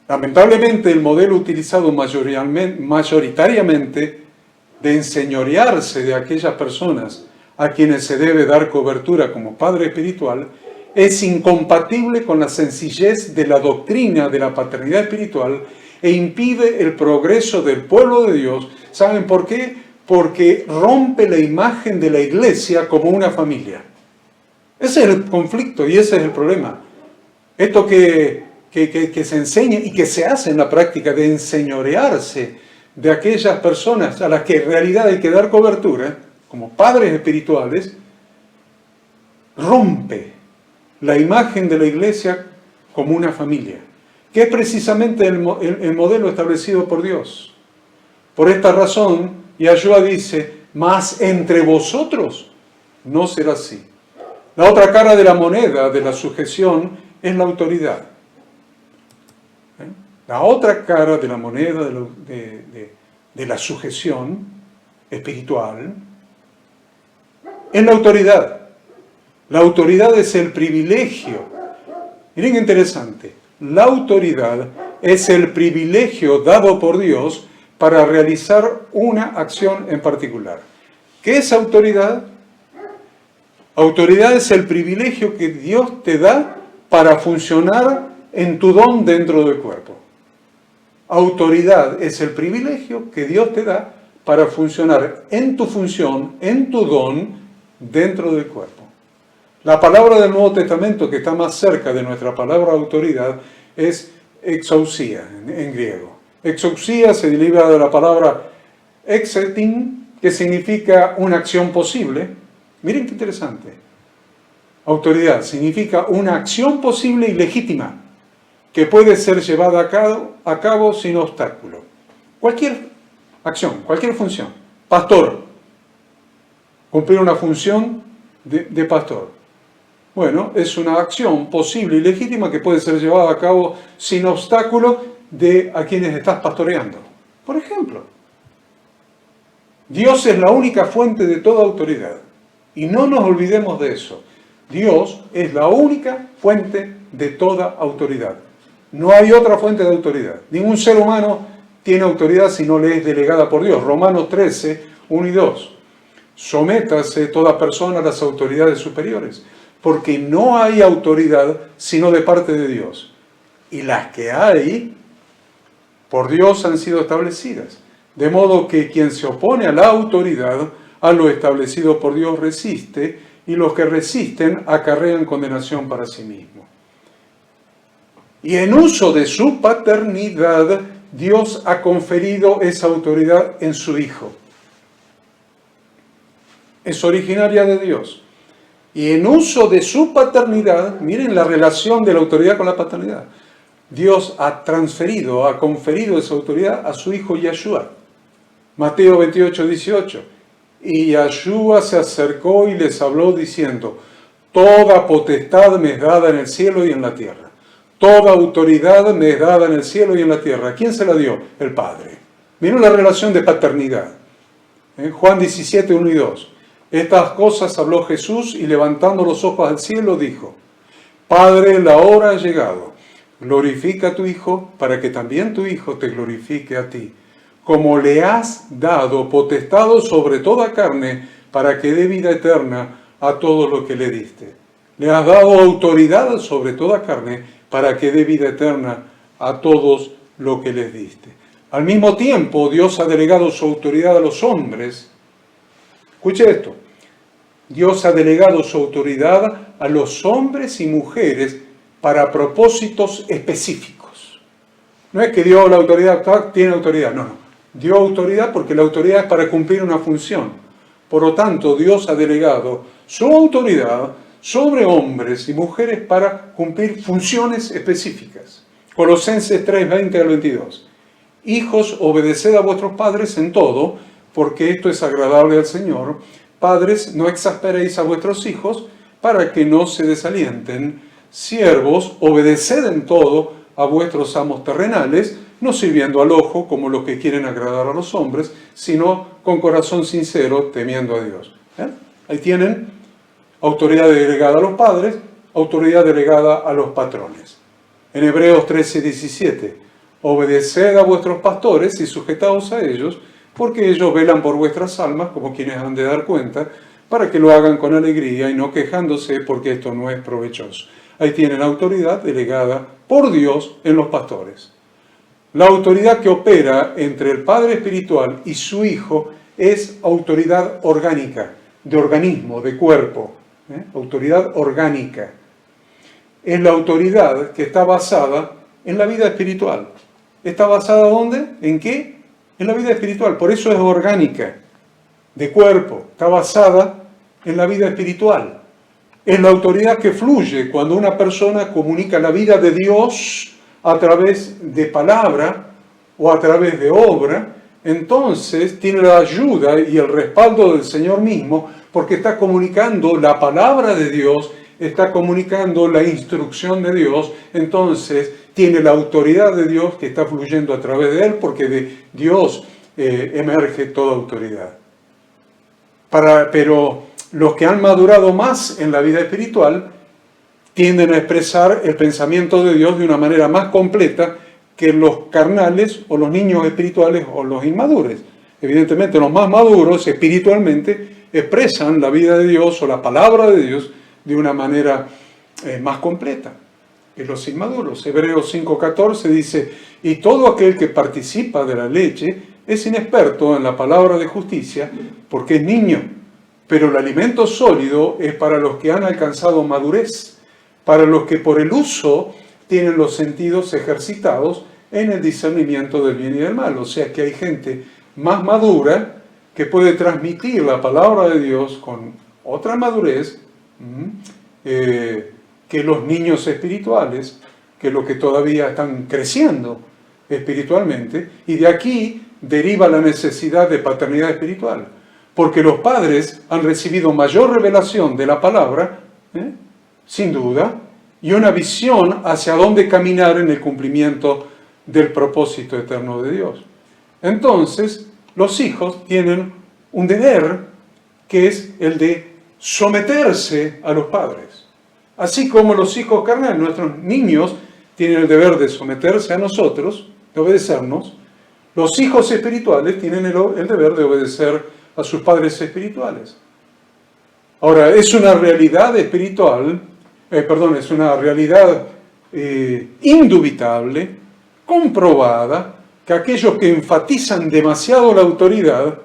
Lamentablemente, el modelo utilizado mayoritariamente de enseñorearse de aquellas personas a quienes se debe dar cobertura como padre espiritual es incompatible con la sencillez de la doctrina de la paternidad espiritual e impide el progreso del pueblo de Dios. ¿Saben por qué? Porque rompe la imagen de la iglesia como una familia. Ese es el conflicto y ese es el problema. Esto que se enseña y que se hace en la práctica de enseñorearse de aquellas personas a las que en realidad hay que dar cobertura, como padres espirituales, rompe la imagen de la iglesia como una familia, que es precisamente el modelo establecido por Dios. Por esta razón, Yeshua dice: mas entre vosotros no será así. La otra cara de la moneda de la sujeción es la autoridad. La otra cara de la moneda de la sujeción espiritual es la autoridad. La autoridad es el privilegio. Miren qué interesante. La autoridad es el privilegio dado por Dios para realizar una acción en particular. ¿Qué es autoridad? Autoridad es el privilegio que Dios te da para funcionar en tu don dentro del cuerpo. Autoridad es el privilegio que Dios te da para funcionar en tu función, en tu don, dentro del cuerpo. La palabra del Nuevo Testamento que está más cerca de nuestra palabra autoridad es exousia en griego. Exousia se deriva de la palabra exetin, que significa una acción posible. Miren qué interesante. Autoridad significa una acción posible y legítima que puede ser llevada a cabo sin obstáculo. Cualquier acción, cualquier función. Pastor, cumplir una función de pastor. Bueno, es una acción posible y legítima que puede ser llevada a cabo sin obstáculo de a quienes estás pastoreando. Por ejemplo, Dios es la única fuente de toda autoridad. Y no nos olvidemos de eso. Dios es la única fuente de toda autoridad. No hay otra fuente de autoridad. Ningún ser humano tiene autoridad si no le es delegada por Dios. Romanos 13, 1 y 2. Sométase toda persona a las autoridades superiores, porque no hay autoridad sino de parte de Dios. Y las que hay, por Dios han sido establecidas. De modo que quien se opone a la autoridad, a lo establecido por Dios, resiste, y los que resisten acarrean condenación para sí mismos. Y en uso de su paternidad, Dios ha conferido esa autoridad en su Hijo. Es originaria de Dios. Y en uso de su paternidad, miren la relación de la autoridad con la paternidad. Dios ha conferido esa autoridad a su Hijo Yeshua. Mateo 28, 18. Y Yeshua se acercó y les habló diciendo: toda potestad me es dada en el cielo y en la tierra. Toda autoridad me es dada en el cielo y en la tierra. ¿Quién se la dio? El Padre. Miren la relación de paternidad. Juan 17, 1 y 2. Estas cosas habló Jesús y levantando los ojos al cielo dijo: Padre, la hora ha llegado. Glorifica a tu Hijo para que también tu Hijo te glorifique a ti. Como le has dado potestad sobre toda carne para que dé vida eterna a todos los que le diste. Le has dado autoridad sobre toda carne para que dé vida eterna a todos los que les diste. Al mismo tiempo, Dios ha delegado su autoridad a los hombres. Escuche esto. Dios ha delegado su autoridad a los hombres y mujeres para propósitos específicos. No es que dio la autoridad, tiene autoridad, no. Dio autoridad porque la autoridad es para cumplir una función. Por lo tanto, Dios ha delegado su autoridad sobre hombres y mujeres para cumplir funciones específicas. Colosenses 3, 20 al 22. Hijos, obedeced a vuestros padres en todo, porque esto es agradable al Señor. Padres, no exasperéis a vuestros hijos para que no se desalienten. Siervos, obedeced en todo a vuestros amos terrenales, no sirviendo al ojo como los que quieren agradar a los hombres, sino con corazón sincero, temiendo a Dios. Ahí tienen autoridad delegada a los padres, autoridad delegada a los patrones. En Hebreos 13, 17, obedeced a vuestros pastores y sujetaos a ellos, porque ellos velan por vuestras almas como quienes han de dar cuenta, para que lo hagan con alegría y no quejándose, porque esto no es provechoso. Ahí tienen autoridad delegada por Dios en los pastores. La autoridad que opera entre el Padre espiritual y su Hijo es autoridad orgánica, de organismo, de cuerpo. Autoridad orgánica. Es la autoridad que está basada en la vida espiritual. ¿Está basada ¿dónde? ¿En qué? En la vida espiritual. Por eso es orgánica, de cuerpo. Está basada en la vida espiritual. Es la autoridad que fluye cuando una persona comunica la vida de Dios a través de palabra o a través de obra. Entonces tiene la ayuda y el respaldo del Señor mismo, porque está comunicando la palabra de Dios, está comunicando la instrucción de Dios. Entonces tiene la autoridad de Dios que está fluyendo a través de él, porque de Dios emerge toda autoridad. Pero los que han madurado más en la vida espiritual tienden a expresar el pensamiento de Dios de una manera más completa que los carnales o los niños espirituales o los inmaduros. Evidentemente los más maduros espiritualmente expresan la vida de Dios o la palabra de Dios de una manera más completa que los inmaduros. Hebreos 5:14 dice: y todo aquel que participa de la leche es inexperto en la palabra de justicia porque es niño, pero el alimento sólido es para los que han alcanzado madurez, para los que por el uso tienen los sentidos ejercitados en el discernimiento del bien y del mal. O sea que hay gente más madura que puede transmitir la palabra de Dios con otra madurez que los niños espirituales, que los que todavía están creciendo espiritualmente, y de aquí deriva la necesidad de paternidad espiritual, porque los padres han recibido mayor revelación de la palabra, sin duda, y una visión hacia dónde caminar en el cumplimiento del propósito eterno de Dios. Entonces, los hijos tienen un deber que es el de someterse a los padres. Así como los hijos carnales, nuestros niños tienen el deber de someterse a nosotros, de obedecernos, los hijos espirituales tienen el deber de obedecer a sus padres espirituales. Ahora, es una realidad espiritual, es una realidad indubitable, comprobada, que aquellos que enfatizan demasiado la autoridad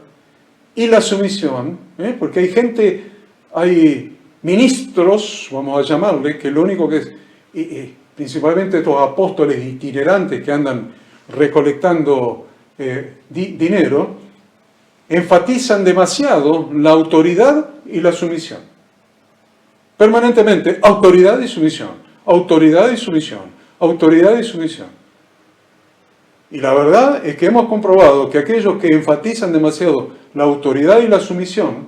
y la sumisión, porque hay ministros, vamos a llamarle, que lo único que es, principalmente estos apóstoles itinerantes que andan recolectando dinero, enfatizan demasiado la autoridad y la sumisión. Permanentemente, autoridad y sumisión, autoridad y sumisión, autoridad y sumisión. Y la verdad es que hemos comprobado que aquellos que enfatizan demasiado la autoridad y la sumisión,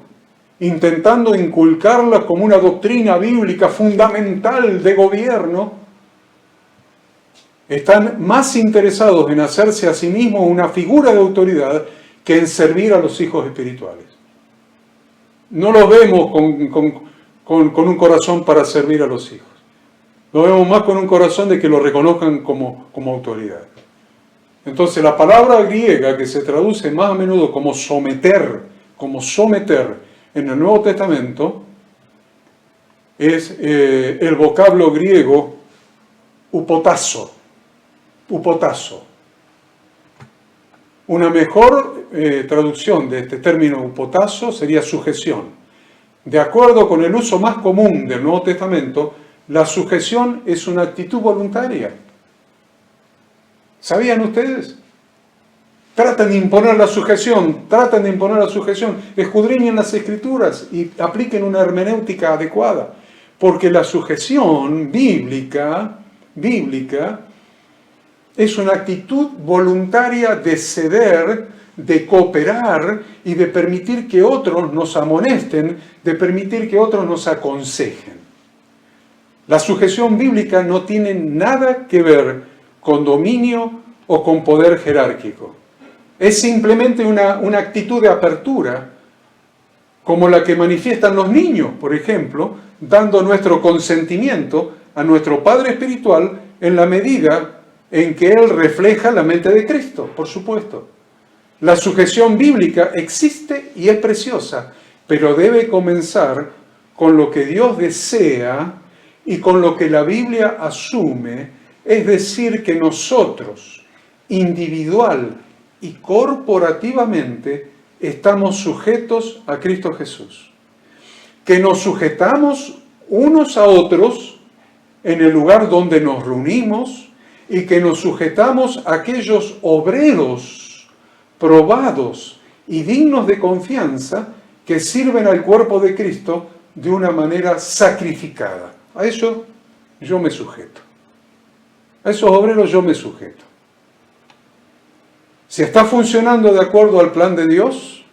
intentando inculcarla como una doctrina bíblica fundamental de gobierno, están más interesados en hacerse a sí mismos una figura de autoridad que en servir a los hijos espirituales. No los vemos con un corazón para servir a los hijos. Lo vemos más con un corazón de que lo reconozcan como autoridad. Entonces la palabra griega que se traduce más a menudo como someter en el Nuevo Testamento es el vocablo griego upotasso. Una mejor traducción de este término upotasso sería sujeción. De acuerdo con el uso más común del Nuevo Testamento, la sujeción es una actitud voluntaria. ¿Sabían ustedes? Tratan de imponer la sujeción, escudriñen las Escrituras y apliquen una hermenéutica adecuada, porque la sujeción bíblica es una actitud voluntaria de ceder, de cooperar y de permitir que otros nos amonesten, de permitir que otros nos aconsejen. La sujeción bíblica no tiene nada que ver con dominio o con poder jerárquico. Es simplemente una actitud de apertura, como la que manifiestan los niños, por ejemplo, dando nuestro consentimiento a nuestro Padre Espiritual en la medida en que Él refleja la mente de Cristo, por supuesto. La sujeción bíblica existe y es preciosa, pero debe comenzar con lo que Dios desea y con lo que la Biblia asume, es decir, que nosotros, individual y corporativamente, estamos sujetos a Cristo Jesús. Que nos sujetamos unos a otros en el lugar donde nos reunimos y que nos sujetamos a aquellos obreros probados y dignos de confianza que sirven al cuerpo de Cristo de una manera sacrificada. A eso yo me sujeto. A esos obreros yo me sujeto. Si está funcionando de acuerdo al plan de Dios,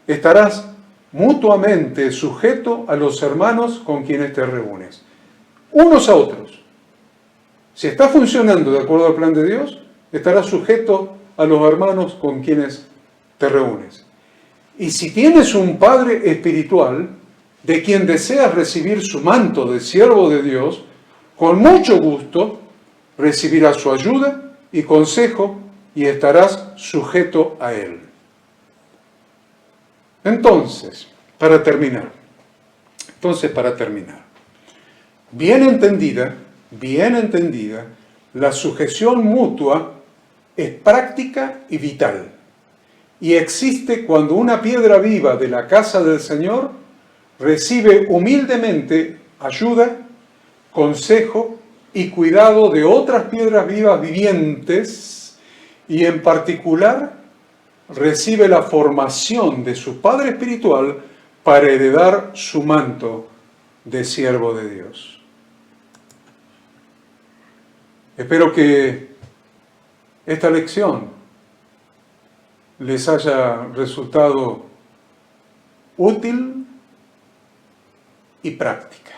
estarás mutuamente sujeto a los hermanos con quienes te reúnes. Unos a otros. Si está funcionando de acuerdo al plan de Dios, estarás sujeto a los hermanos con quienes te reúnes. Y si tienes un padre espiritual de quien deseas recibir su manto de siervo de Dios, con mucho gusto recibirás su ayuda y consejo y estarás sujeto a él. Entonces, para terminar, bien entendida, la sujeción mutua es práctica y vital, y existe cuando una piedra viva de la casa del Señor recibe humildemente ayuda, consejo y cuidado de otras piedras vivas vivientes, y en particular recibe la formación de su Padre Espiritual para heredar su manto de siervo de Dios. Espero que esta lección les haya resultado útil y práctica.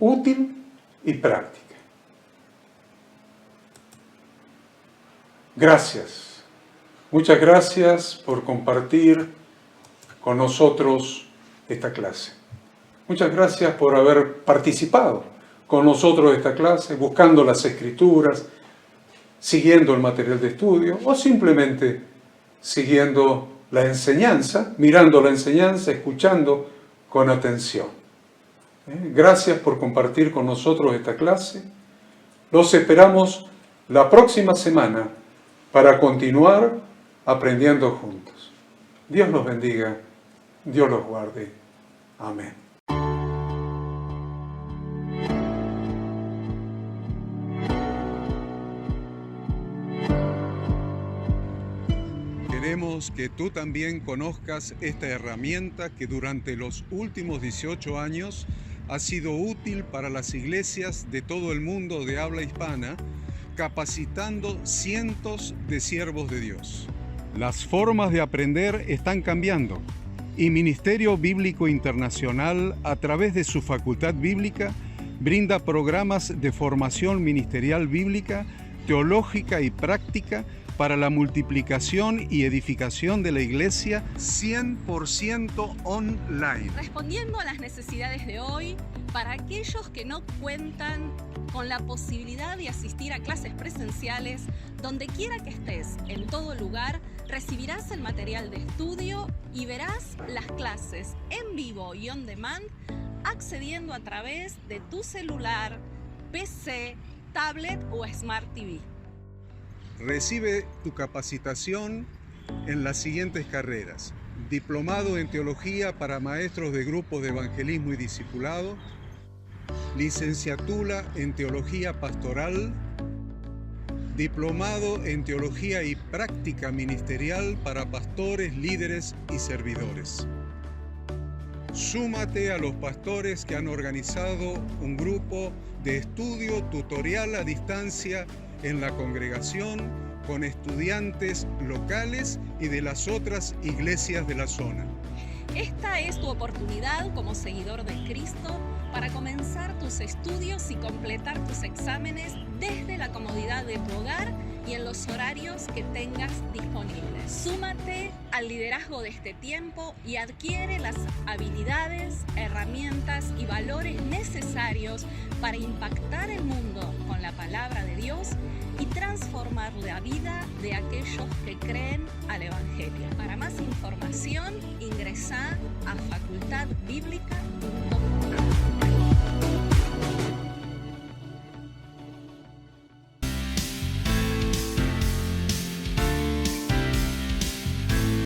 Útil y práctica. Gracias. Muchas gracias por compartir con nosotros esta clase. Muchas gracias por haber participado con nosotros de esta clase, buscando las Escrituras, siguiendo el material de estudio o simplemente siguiendo la enseñanza, mirando la enseñanza, escuchando con atención. Gracias por compartir con nosotros esta clase. Los esperamos la próxima semana para continuar aprendiendo juntos. Dios los bendiga, Dios los guarde. Amén. Queremos que tú también conozcas esta herramienta que durante los últimos 18 años ha sido útil para las iglesias de todo el mundo de habla hispana, capacitando cientos de siervos de Dios. Las formas de aprender están cambiando y Ministerio Bíblico Internacional, a través de su Facultad Bíblica, brinda programas de formación ministerial bíblica, teológica y práctica para la multiplicación y edificación de la iglesia 100% online. Respondiendo a las necesidades de hoy, para aquellos que no cuentan con la posibilidad de asistir a clases presenciales, donde quiera que estés, en todo lugar, recibirás el material de estudio y verás las clases en vivo y on demand, accediendo a través de tu celular, PC, tablet o Smart TV. Recibe tu capacitación en las siguientes carreras: Diplomado en Teología para Maestros de Grupos de Evangelismo y Discipulado, Licenciatura en Teología Pastoral, Diplomado en Teología y Práctica Ministerial para Pastores, Líderes y Servidores. Súmate a los pastores que han organizado un grupo de estudio tutorial a distancia en la congregación con estudiantes locales y de las otras iglesias de la zona. Esta es tu oportunidad como seguidor de Cristo para comenzar tus estudios y completar tus exámenes desde la comodidad de tu hogar y en los horarios que tengas disponibles. Súmate al liderazgo de este tiempo y adquiere las habilidades, herramientas y valores necesarios para impactar el mundo con la palabra de Dios y transformar la vida de aquellos que creen al Evangelio. Para más información, ingresá a facultadbiblica.com.